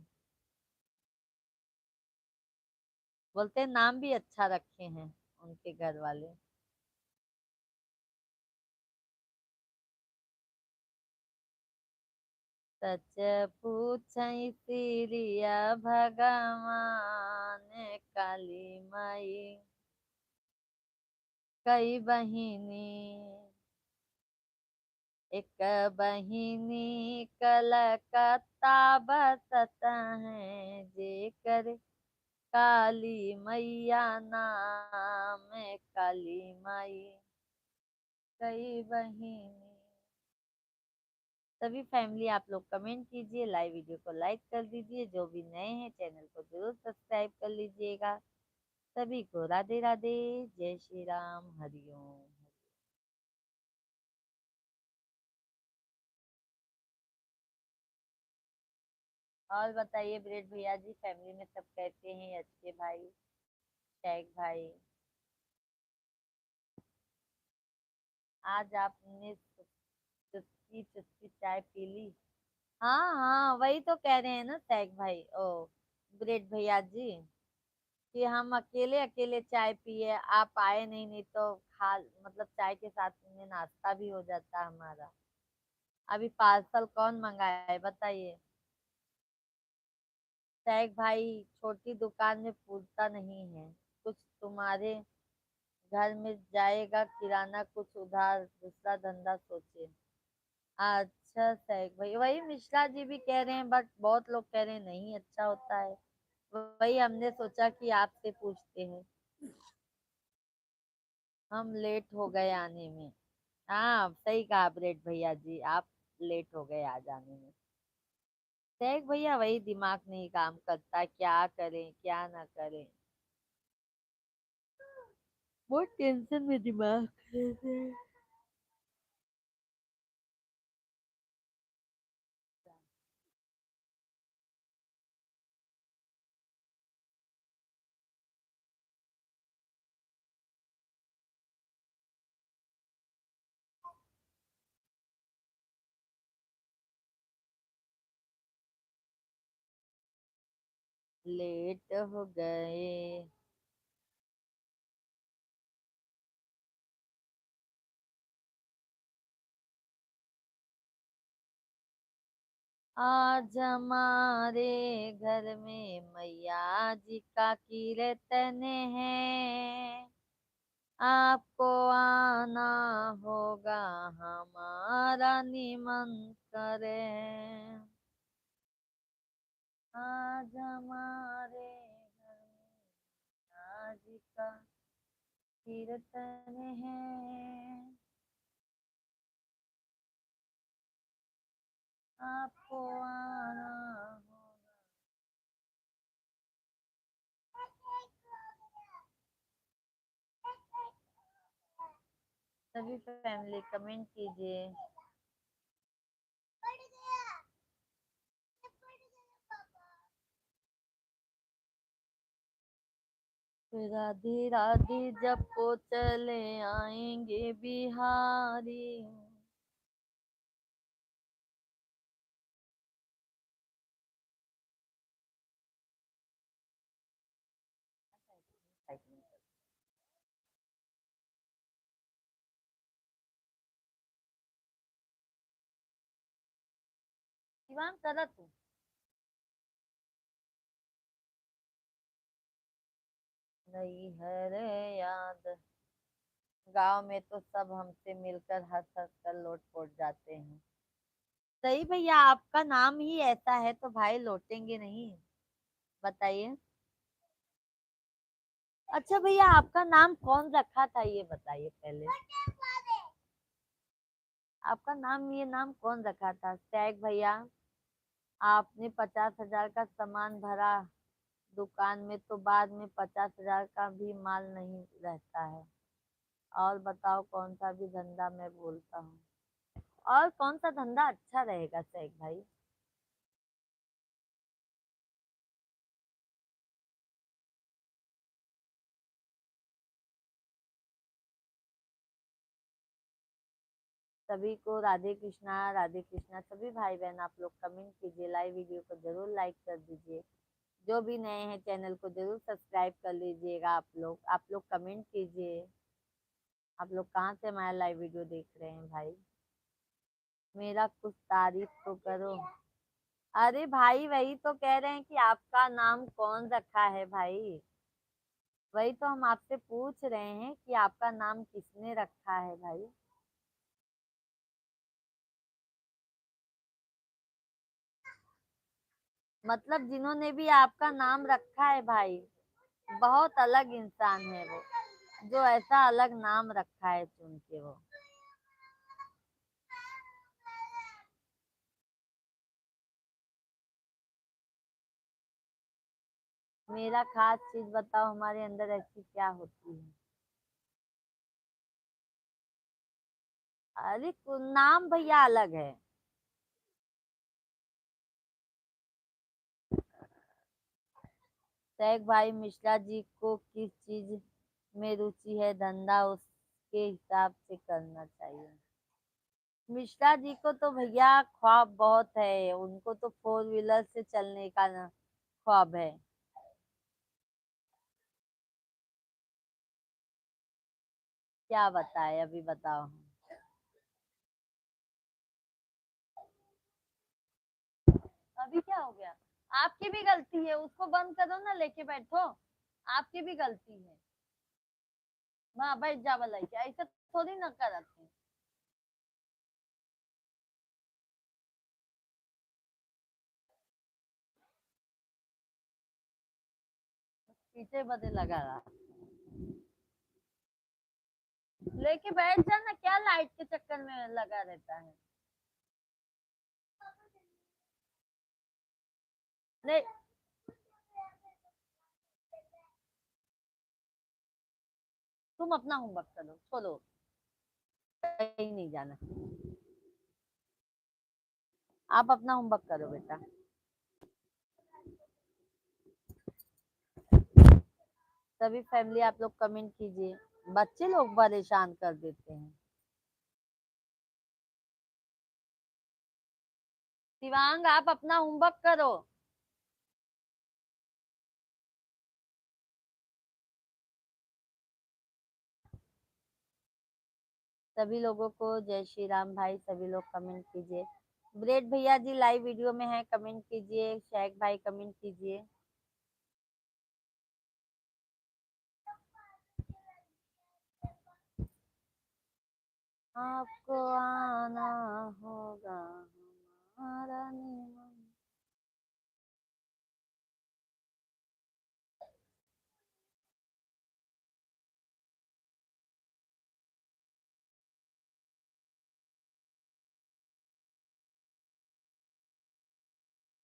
A: बोलते हैं नाम भी अच्छा रखे हैं उनके घर वाले। सच पूछई सिरिया भगवान काली माई। कई बहिनी एक बहिनी कलकत्ता बसत है, जेकर काली मैया नाम है काली माई। कई बहिनी। सभी फैमिली आप लोग कमेंट कीजिए, लाइव वीडियो को लाइक कर दीजिए, जो भी नए हैं चैनल को जरूर सब्सक्राइब कर लीजिएगा। सभी को राधे राधे, जय श्री राम, हरिओम। और बताइए ब्रेड भैया जी, फैमिली में सब कैसे हैं? अच्छे भाई, शेख भाई। आज आपने चुस्की चुस्की चाय पी ली? हाँ हाँ, वही तो कह रहे हैं ना शेख भाई, ओ ब्रेड भैया जी, कि हम अकेले अकेले चाय पिए, आप आए नहीं, नहीं तो खा मतलब चाय के साथ में नाश्ता भी हो जाता हमारा। अभी पार्सल कौन मंगाए बताइए? शेख भाई, छोटी दुकान में पूछता नहीं है, कुछ तुम्हारे घर में जाएगा किराना, कुछ उधार, दूसरा धंधा सोचे। अच्छा शेख भाई, वही मिश्रा जी भी कह रहे हैं, बट बहुत लोग कह रहे हैं नहीं अच्छा होता है। वही हमने सोचा कि आपसे पूछते हैं। हम लेट हो गए आने में। हाँ सही कहा ब्रेड भैया जी, आप लेट हो गए आ जाने में। शेख भैया वही दिमाग नहीं काम करता, क्या करें क्या ना करें। बहुत टेंशन में दिमाग रहता है। लेट हो गए। आज हमारे घर में मैया जी का कीर्तन है, आपको आना होगा, हमारा निमंत्रण है। आज हमारे घर में मैया जी का कीर्तन है, आपको आना होगा। सभी फैमिली कमेंट कीजिए। राधे राधे जपो चले आएंगे बिहारी। शिवांग करा तू। नहीं है रे याद, गांव में तो सब हमसे मिलकर हंस हंस कर लोट पोट जाते हैं। सही भैया, आपका नाम ही ऐसा है तो भाई लौटेंगे नहीं? बताइए। अच्छा भैया, आपका नाम कौन रखा था ये बताइए पहले। आपका नाम, ये नाम कौन रखा था? सैग भैया, आपने 50,000 का सामान भरा दुकान में तो बाद में 50,000 का भी माल नहीं रहता है। और बताओ कौन सा भी धंधा मैं बोलता हूँ, और कौन सा धंधा अच्छा रहेगा सैग भाई? सभी को राधे कृष्णा राधे कृष्णा। सभी भाई बहन आप लोग कमेंट कीजिए, लाइव वीडियो को जरूर लाइक कर दीजिए। जो भी नए हैं चैनल को जरूर सब्सक्राइब कर लीजिएगा। आप लोग कमेंट कीजिए। आप लोग कहाँ से हमारा लाइव वीडियो देख रहे हैं भाई? मेरा कुछ तारीफ तो करो। अरे भाई वही तो कह रहे हैं कि आपका नाम कौन रखा है भाई। वही तो हम आपसे पूछ रहे हैं कि आपका नाम किसने रखा है भाई। मतलब जिन्होंने भी आपका नाम रखा है भाई, बहुत अलग इंसान है वो, जो ऐसा अलग नाम रखा है चुन के वो। मेरा खास चीज बताओ, हमारे अंदर ऐसी क्या होती है? अरे नाम भैया अलग है। शेख भाई मिश्रा जी को किस चीज में रुचि है, धंधा उसके हिसाब से करना चाहिए। मिश्रा जी को तो भैया ख्वाब बहुत है, उनको तो फोर व्हीलर से चलने का ना ख्वाब है। क्या बताए, अभी बताओ। अभी क्या हो गया? आपकी भी गलती है, उसको बंद करो ना, लेके बैठो। आपकी भी गलती है। वहां बैठ जा भलाई, क्या ऐसा थोड़ी ना करते हैं। पीछे बदे लगा रहा। लेके बैठ जा ना, क्या लाइट के चक्कर में लगा रहता है। नहीं, तुम अपना होमवर्क करो, छोड़ो, कहीं नहीं जाना। आप अपना होमवर्क करो बेटा। सभी फैमिली आप लोग कमेंट कीजिए। बच्चे लोग परेशान कर देते हैं। शिवांग आप अपना होमवर्क करो। सभी लोगों को जय श्री राम भाई। सभी लोग कमेंट कीजिए। ब्रेड भैया जी लाइव वीडियो में है, कमेंट कीजिए। शेख भाई कमेंट कीजिए। आपको आना होगा हमारा निमंत्रण।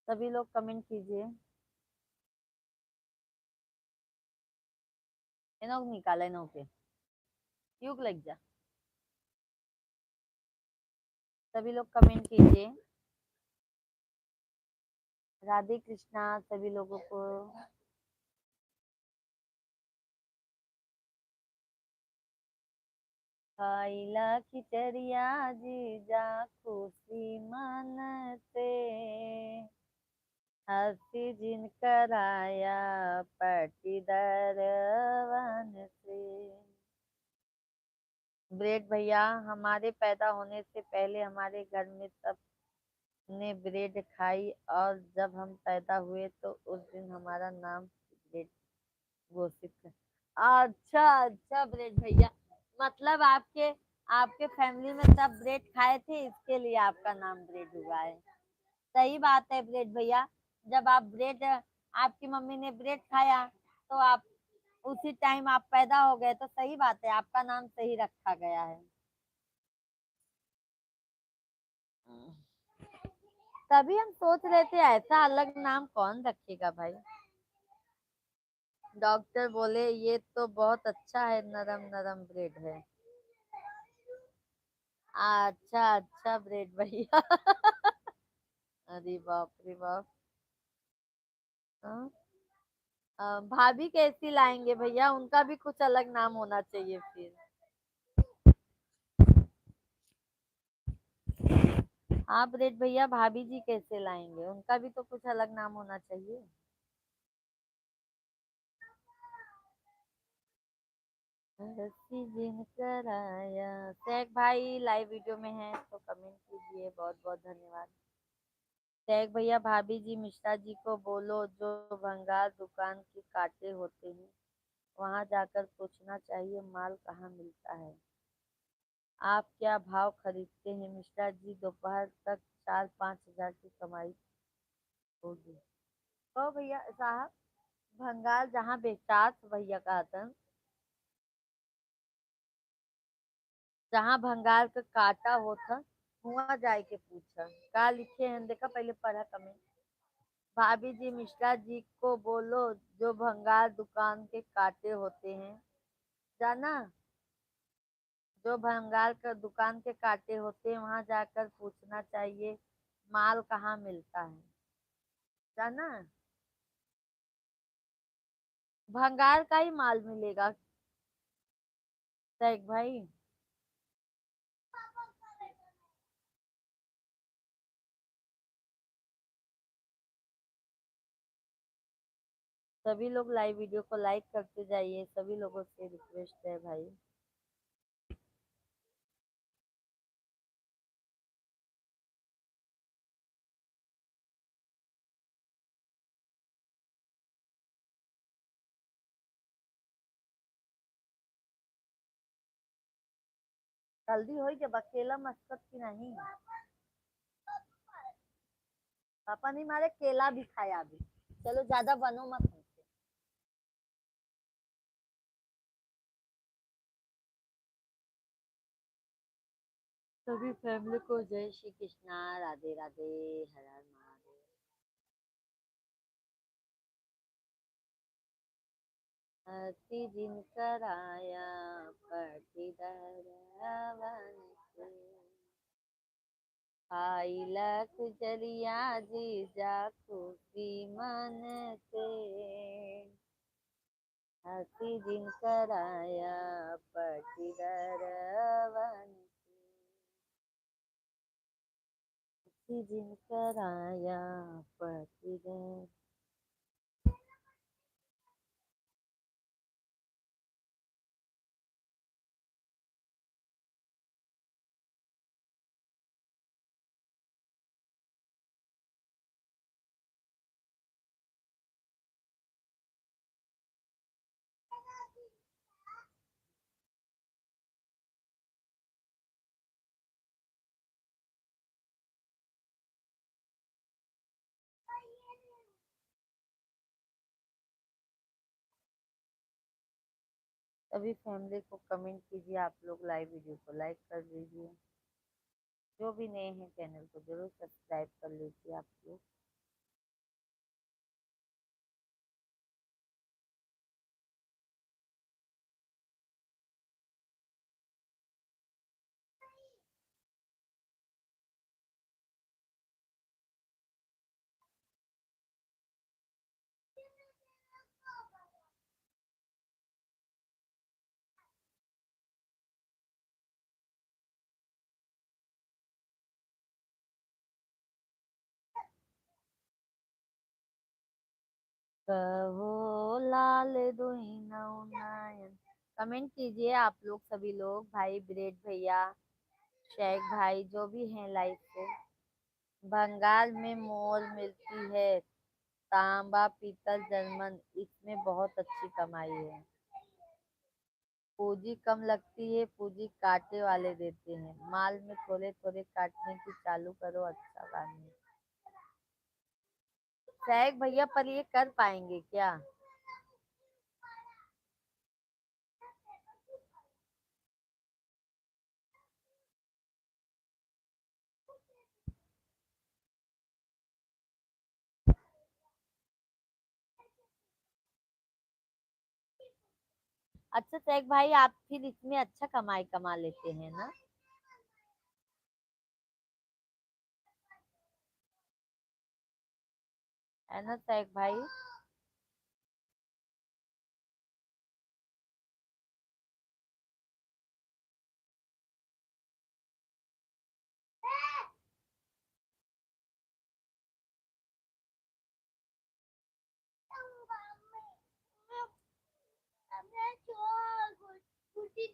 A: सभी लोग कमेंट कीजिए। इनको निकाला इनको के क्यों लग जा। सभी लोग कमेंट कीजिए। राधे कृष्णा सभी लोगों को। खाइला खिचड़िया जीजा खुशी मन से, हंसी जिन कराया पाटीदार वन से। ब्रेड भैया, हमारे पैदा होने से पहले हमारे घर में सब ने ब्रेड खाई, और जब हम पैदा हुए तो उस दिन हमारा नाम ब्रेड घोषित कर। अच्छा अच्छा ब्रेड भैया, मतलब आपके आपके फैमिली में सब ब्रेड खाए थे, इसके लिए आपका नाम ब्रेड हुआ है। सही बात है ब्रेड भैया। जब आप ब्रेड आपकी मम्मी ने ब्रेड खाया तो आप उसी टाइम आप पैदा हो गए, तो सही बात है, आपका नाम सही रखा गया है। तभी हम सोच रहे थे ऐसा अलग नाम कौन रखेगा भाई। डॉक्टर बोले ये तो बहुत अच्छा है, नरम नरम ब्रेड है। अच्छा अच्छा ब्रेड भैया। अरे बाप रे बाप। हाँ? भाभी कैसी लाएंगे भैया, उनका भी कुछ अलग नाम होना चाहिए फिर। आप रेट भैया भाभी जी कैसे लाएंगे, उनका भी तो कुछ अलग नाम होना चाहिए। रस्सी जिनकर आया। शेख भाई लाइव वीडियो में है तो कमेंट कीजिए, बहुत बहुत धन्यवाद। शेख भैया भाभी जी मिश्रा जी को बोलो जो भंगार दुकान के कांटे होते हैं वहां जाकर पूछना चाहिए माल कहाँ मिलता है। आप क्या भाव खरीदते हैं मिश्रा जी, दोपहर तक 4-5 हजार की कमाई होगी। तो भैया साहब, भंगार जहाँ बेचता भैया का था, जहाँ भंगार का काटा होता वहाँ जाए के पूछा का लिखे हैं, देखा पहले पढ़ा कमेंट। भाभी जी मिश्रा जी को बोलो जो भंगार दुकान के काटे होते हैं, जाना, जो भंगार का दुकान के काटे होते हैं वहां जाकर पूछना चाहिए माल कहाँ मिलता है, जाना। भंगार का ही माल मिलेगा शेख भाई। सभी लोग लाइव वीडियो को लाइक करते जाइए, सभी लोगों से रिक्वेस्ट है भाई। जल्दी हो जब अकेला मस्कत की नहीं। पापा नहीं मारे केला भी खाया अभी। चलो ज्यादा बनो मत हमसे। सभी फैमिली को जय श्री कृष्णा, राधे राधे, हर हर महादेव। हसी जिनकर आया पटीदार वन से, आई लख जरिया जी जाकू की मन से। हसी जिनकर आया पटीदार वन से, हसी जिनकर आया पटीदार। सभी फैमिली को कमेंट कीजिए, आप लोग लाइव वीडियो को लाइक कर दीजिए। जो भी नए हैं चैनल को जरूर सब्सक्राइब कर लीजिए आप लोग। कहो लाल दुहिनौ नयन। कमेंट कीजिए आप लोग, सभी लोग भाई ब्रेड भैया, शेख भाई, जो भी हैं लाइव पे। बंगाल में मोल मिलती है, तांबा पीतल जर्मन, इसमें बहुत अच्छी कमाई है। पूंजी कम लगती है, पूंजी काटे वाले देते हैं, माल में थोड़े थोड़े काटने की चालू करो, अच्छा काम है। शेख भैया पर ये कर पाएंगे क्या। अच्छा शेख भाई, आप फिर इसमें अच्छा कमाई कमा लेते हैं ना। है ना शेख भाई।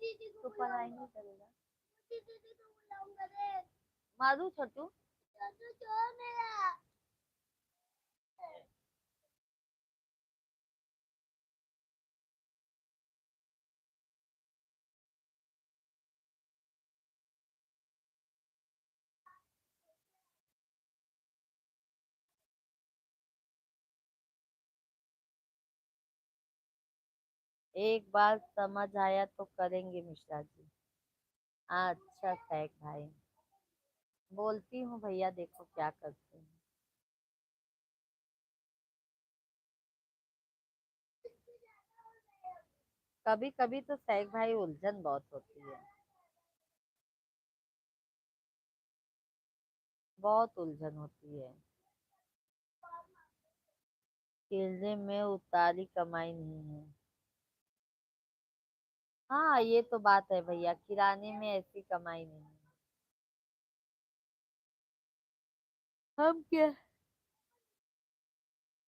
A: तो पढ़ाई नहीं करेगा। मारू छोटू। एक बार समझ आया तो करेंगे मिश्रा जी। अच्छा सैक भाई, बोलती हूँ भैया, देखो क्या करते हैं। कभी कभी तो सैक भाई उलझन बहुत होती है, बहुत उलझन होती है। किले में उतारी कमाई नहीं है। हाँ ये तो बात है भैया, किराने में ऐसी कमाई नहीं है। हम क्या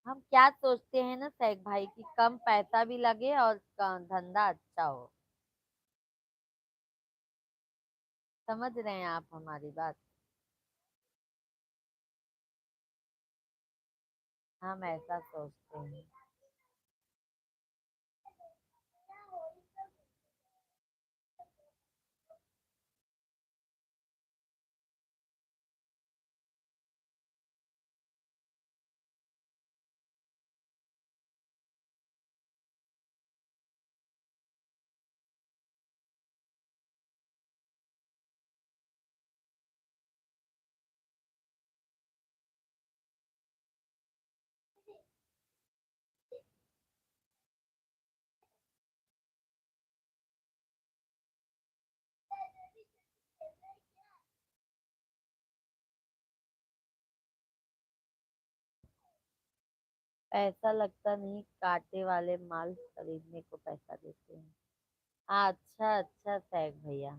A: हम क्या सोचते हैं ना सैक भाई, कि कम पैसा भी लगे और धंधा अच्छा हो। समझ रहे हैं आप हमारी बात? हम ऐसा सोचते हैं। पैसा लगता नहीं, कांटे वाले माल खरीदने को पैसा देते हैं। अच्छा अच्छा सैक भैया,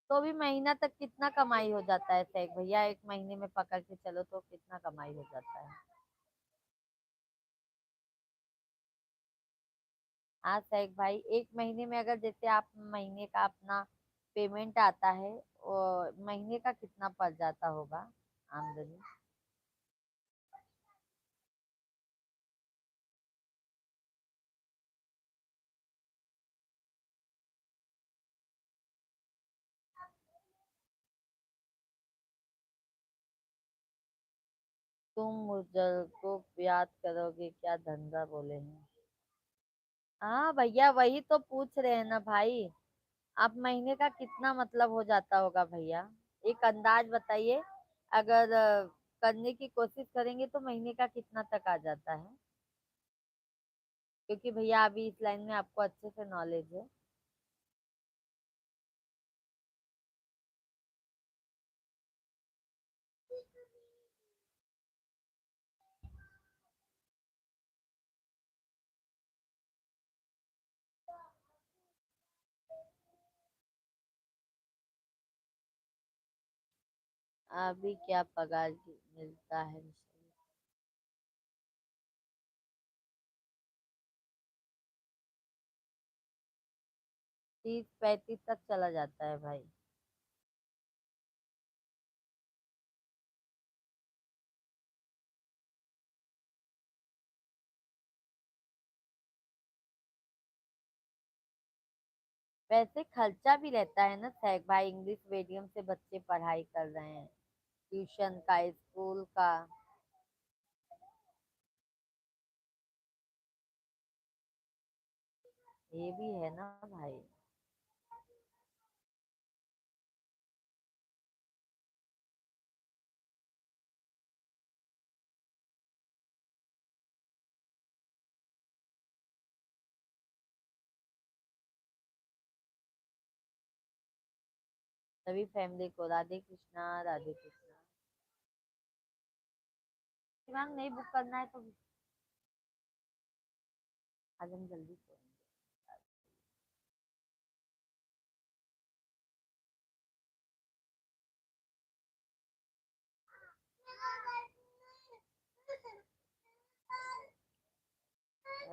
A: तो भी महीना तक कितना कमाई हो जाता है सैक भैया? एक महीने में पकड़ के चलो तो कितना कमाई हो जाता है? हाँ सैक भाई, एक महीने में अगर जैसे आप महीने का अपना पेमेंट आता है, और महीने का कितना पड़ जाता होगा आमदनी? तुम मुझको याद करोगे क्या, धंधा बोले हैं। हाँ भैया, वही तो पूछ रहे हैं ना भाई। आप महीने का कितना मतलब हो जाता होगा भैया? एक अंदाज बताइए। अगर करने की कोशिश करेंगे तो महीने का कितना तक आ जाता है? क्योंकि भैया अभी इस लाइन में आपको अच्छे से नॉलेज है। अभी क्या पगार मिलता है? 30-35 तक चला जाता है भाई। वैसे खर्चा भी रहता है ना सैक भाई, इंग्लिश मीडियम से बच्चे पढ़ाई कर रहे हैं, ट्यूशन का, स्कूल का। ये भी है ना भाई। सभी फैमिली को राधे कृष्णा, राधे कृष्णा। शिवांग नहीं बुक करना है तो आज हम जल्दी सोएंगे।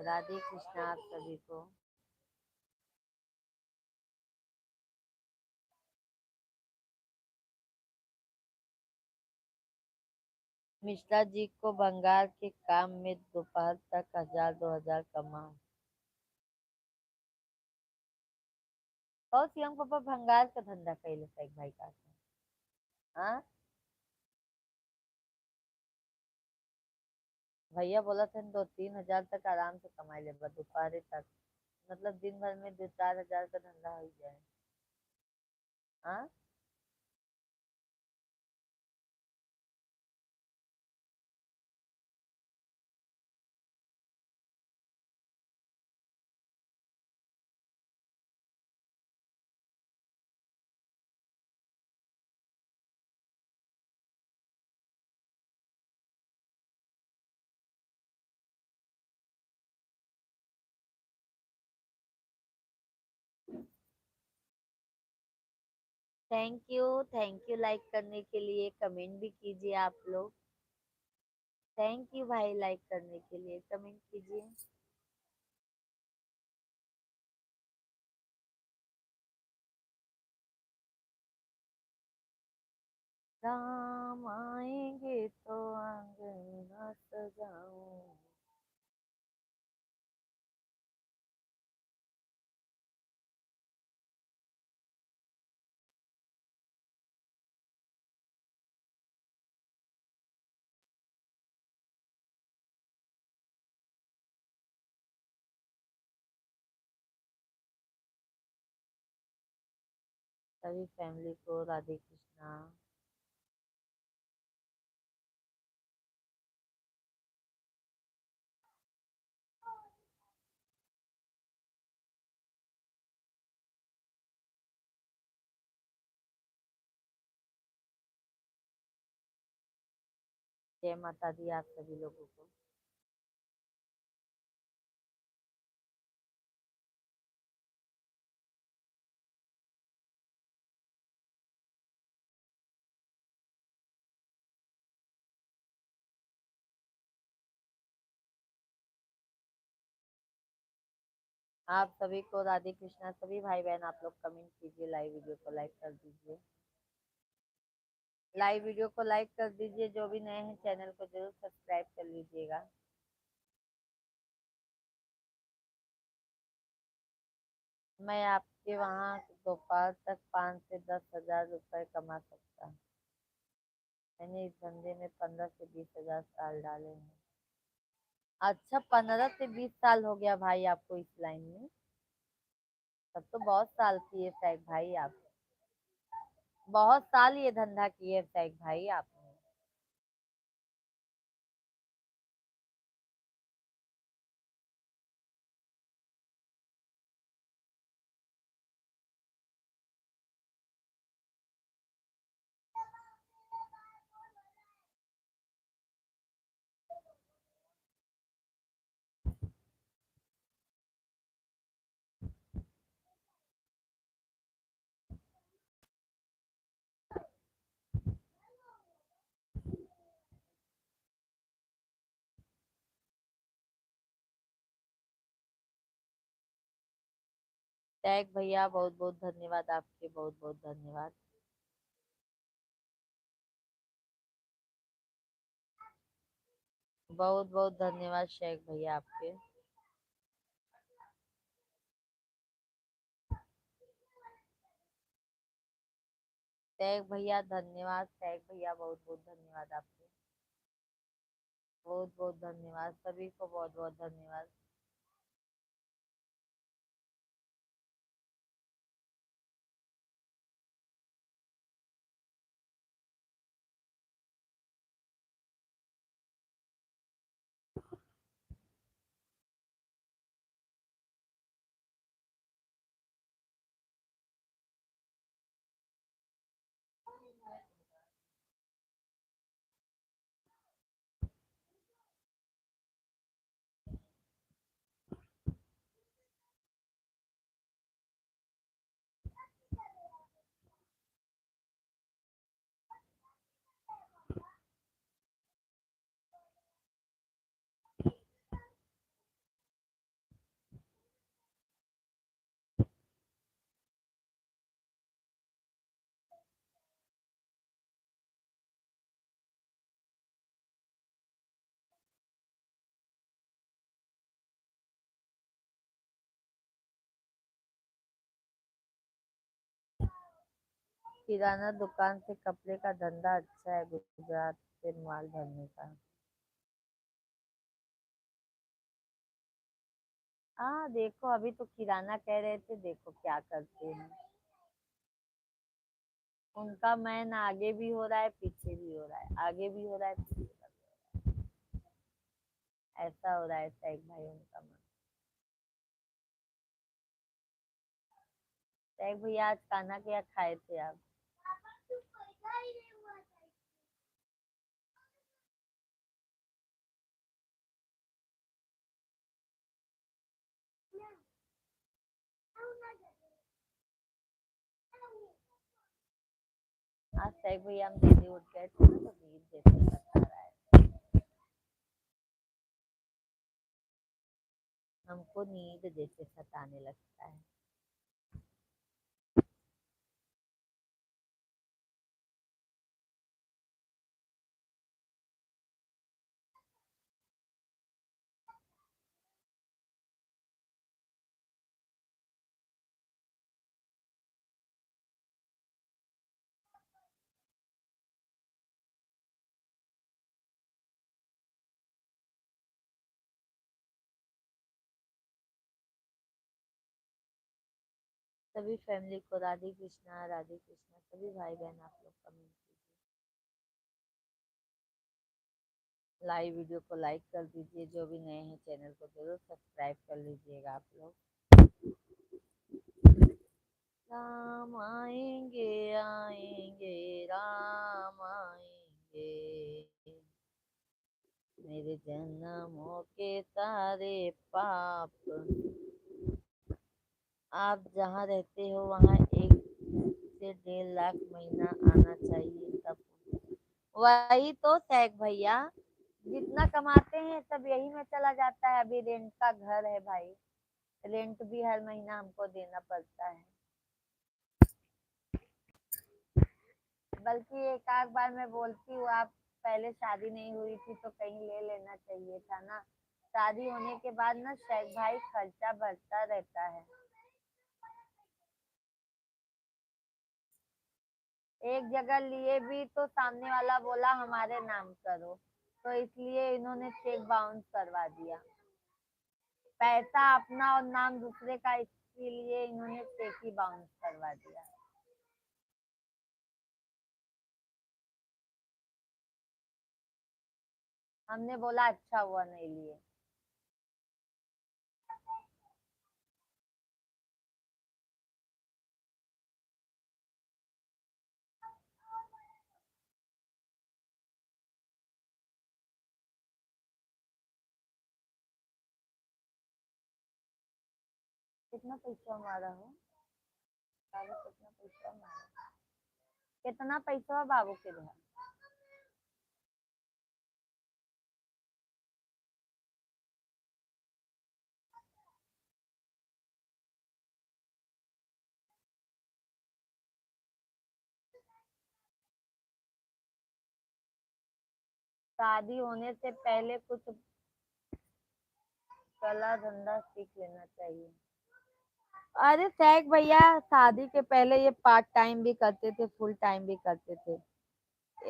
A: राधे कृष्णा आप सभी को। मिश्रा जी को भंगार के काम में दोपहर तक 1000 2000 कमा। और शिवम पापा भंगार का धंधा कैले साइक भाई का। हाँ, भैया बोला था 2 3 हजार तक आराम से कमा ले दोपहर तक। मतलब दिन भर में 2 4 हजार का धंधा हो जाए। हाँ, थैंक यू लाइक करने के लिए, कमेंट भी कीजिए आप लोग। थैंक यू भाई, लाइक करने के लिए कमेंट कीजिए। राम आएंगे तो आंगन सजाऊं। सभी फैमिली को राधे कृष्णा। जय माता दी आप सभी लोगों को। आप सभी को राधे कृष्णा। सभी भाई बहन आप लोग कमेंट कीजिए, लाइव वीडियो को लाइक कर दीजिए। लाइव वीडियो को लाइक कर दीजिए, जो भी नए हैं चैनल को जरूर सब्सक्राइब कर लीजिएगा। मैं आपके वहाँ दोपहर तक 5 से 10 हजार रुपए कमा सकता हूँ। मैंने इस धंधे में 15 से 20 हजार साल डाले हैं। अच्छा, 15 से 20 साल हो गया भाई आपको इस लाइन में? तब तो बहुत साल किए सैक भाई आप। बहुत साल ये धंधा किए सैक भाई आपने। सैक भैया बहुत बहुत धन्यवाद आपके, बहुत बहुत धन्यवाद। बहुत बहुत धन्यवाद शेख भैया आपके। शेख भैया धन्यवाद, शेख भैया बहुत बहुत धन्यवाद आपके। बहुत बहुत धन्यवाद, सभी को बहुत बहुत धन्यवाद। किराना दुकान से कपड़े का धंधा अच्छा है गुजरात से माल भरने का। हाँ देखो, अभी तो किराना कह रहे थे, देखो क्या करते हैं। उनका मैन आगे भी हो रहा है पीछे भी हो रहा है, आगे भी हो रहा है पीछे भी हो रहा है। ऐसा हो रहा है सैग भाई उनका मन। सैग भैया आज खाना क्या खाए थे आप? आज सैग भैया हम जल्दी उठ गए थे ना, तो नींद जैसे सता रहा है। हमको नींद जैसे सताने लगता है। सभी फैमिली को राधे कृष्णा, राधे कृष्णा। सभी भाई बहन आप लोग कमेंट कीजिए, लाइव वीडियो को लाइक कर दीजिए। जो भी नए हैं चैनल को जरूर सब्सक्राइब कर लीजिएगा आप लोग। राम आएंगे आएंगे राम आएंगे, मेरे जन्मों के सारे पाप। आप जहाँ रहते हो वहाँ 1 से 1.5 लाख महीना आना चाहिए तब। वही तो सैग भैया, जितना कमाते हैं सब यही में चला जाता है। अभी रेंट का घर है भाई, रेंट भी हर महीना हमको देना पड़ता है। बल्कि एक आध बार मैं बोलती हूँ, आप पहले शादी नहीं हुई थी तो कहीं ले लेना चाहिए था ना। शादी होने के बाद ना शेख भाई खर्चा बढ़ता रहता है। एक जगह लिए भी तो सामने वाला बोला हमारे नाम करो, तो इसलिए इन्होंने चेक बाउंस करवा दिया। पैसा अपना और नाम दूसरे का, इसीलिए इन्होंने चेक ही बाउंस करवा दिया। हमने बोला अच्छा हुआ नहीं लिए। कितना पैसा हमारा हो? बाबू कितना पैसा हमारा? कितना पैसा है बाबू के घर? शादी होने से पहले कुछ कला धंधा सीख लेना चाहिए। अरे सैक भैया, शादी के पहले ये पार्ट टाइम भी करते थे, फुल टाइम भी करते थे।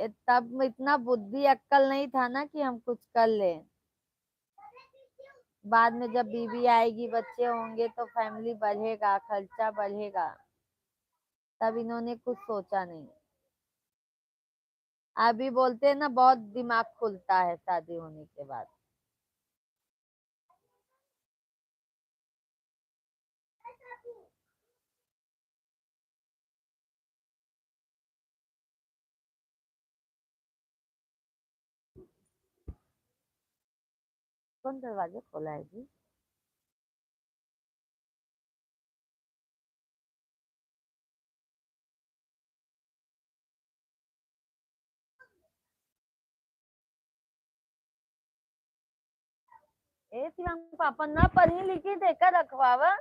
A: तब इतना बुद्धि अक्कल नहीं था ना कि हम कुछ कर लें। बाद में जब बीवी आएगी, बच्चे होंगे तो फैमिली बढ़ेगा, खर्चा बढ़ेगा, तब इन्होंने कुछ सोचा नहीं। अभी बोलते हैं ना, बहुत दिमाग खुलता है शादी होने के बाद। कौन दरवाजा खोला है जी? ए शिवांग पापा ना पढ़ी लिखी देकर रखवावा।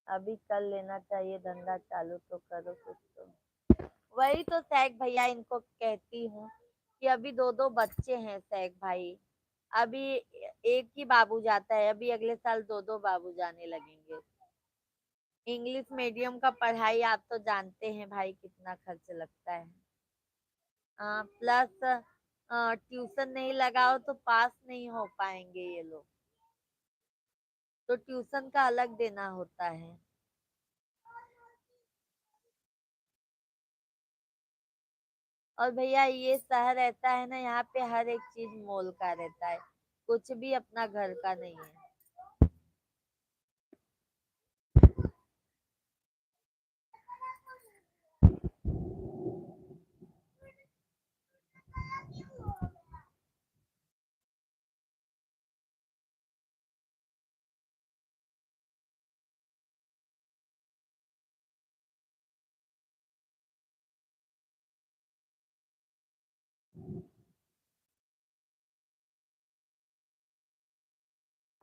A: अभी कर लेना चाहिए धंधा चालू, तो करो कुछ तो। वही तो सैक भैया इनको कहती हूँ कि अभी दो दो बच्चे हैं सैक भाई। अभी एक ही बाबू जाता है, अभी अगले साल दो दो बाबू जाने लगेंगे। इंग्लिश मीडियम का पढ़ाई आप तो जानते हैं भाई कितना खर्च लगता है। प्लस ट्यूशन नहीं लगाओ तो पास नहीं हो पाएंगे ये लोग, तो ट्यूशन का अलग देना होता है। और भैया ये शहर रहता है ना, यहाँ पे हर एक चीज मोल का रहता है, कुछ भी अपना घर का नहीं है।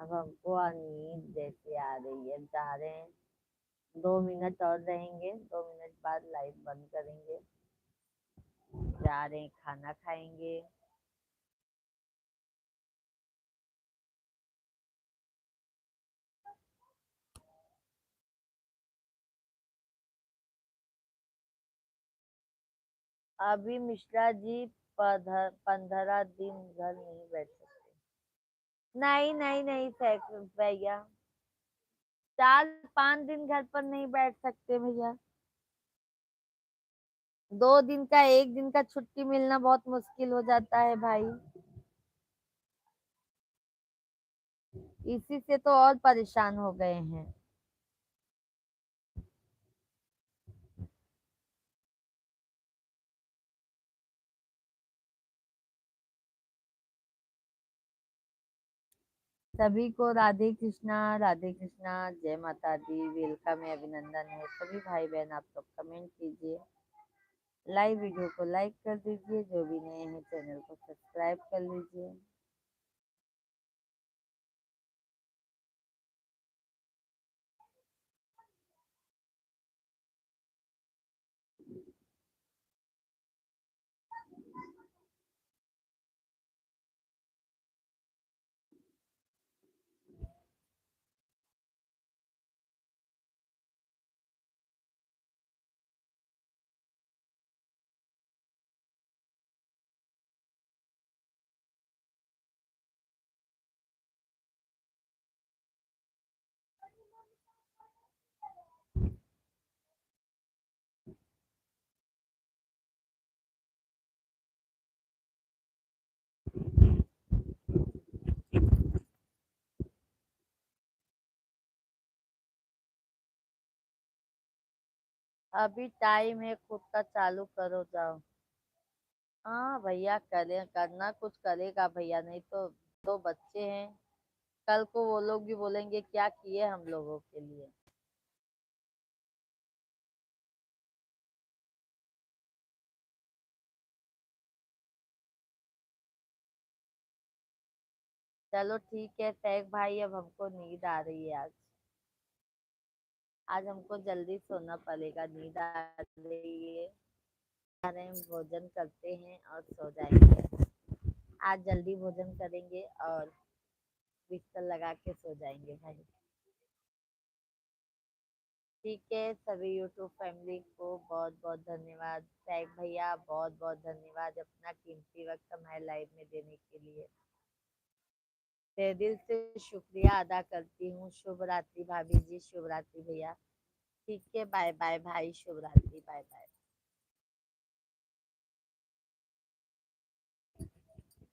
A: अब हमको नींद जैसे आ रही है, जा रहे हैं। 2 मिनट और रहेंगे, 2 मिनट बाद लाइट बंद करेंगे। जा रहे हैं, खाना खाएंगे। अभी मिश्रा जी 15 दिन घर नहीं बैठ सकते। नहीं नहीं नहीं भैया, 4-5 दिन घर पर नहीं बैठ सकते भैया। 2 दिन का, 1 दिन का छुट्टी मिलना बहुत मुश्किल हो जाता है भाई। इसी से तो और परेशान हो गए हैं। सभी को राधे कृष्णा, राधे कृष्णा, जय माता दी, वेलकम है, अभिनंदन है। सभी भाई बहन आप लोग कमेंट कीजिए, लाइव वीडियो को लाइक कर दीजिए, जो भी नए हैं चैनल को सब्सक्राइब कर लीजिए। अभी टाइम है, खुद का चालू करो जाओ। हाँ भैया, करे करना कुछ करेगा भैया, नहीं तो 2 बच्चे हैं, कल को वो लोग भी बोलेंगे क्या किए हम लोगों के लिए। चलो ठीक है सैफ भाई, अब हमको नींद आ रही है। आज आज हमको जल्दी सोना पड़ेगा, नींद आ रही है। आ रहे हैं, भोजन करते हैं और सो जाएंगे। आज जल्दी भोजन करेंगे और बिस्तर लगा के सो जाएंगे भाई। ठीक है, सभी यूट्यूब फैमिली को बहुत बहुत धन्यवाद। सैफ भैया बहुत बहुत धन्यवाद अपना कीमती वक्त हमारे लाइव में देने के लिए। तहे दिल से शुक्रिया अदा करती हूँ। शुभ रात्रि भाभी जी, शुभ रात्रि भैया। ठीक है, बाय बाय भाई, शुभ रात्रि, बाय बाय।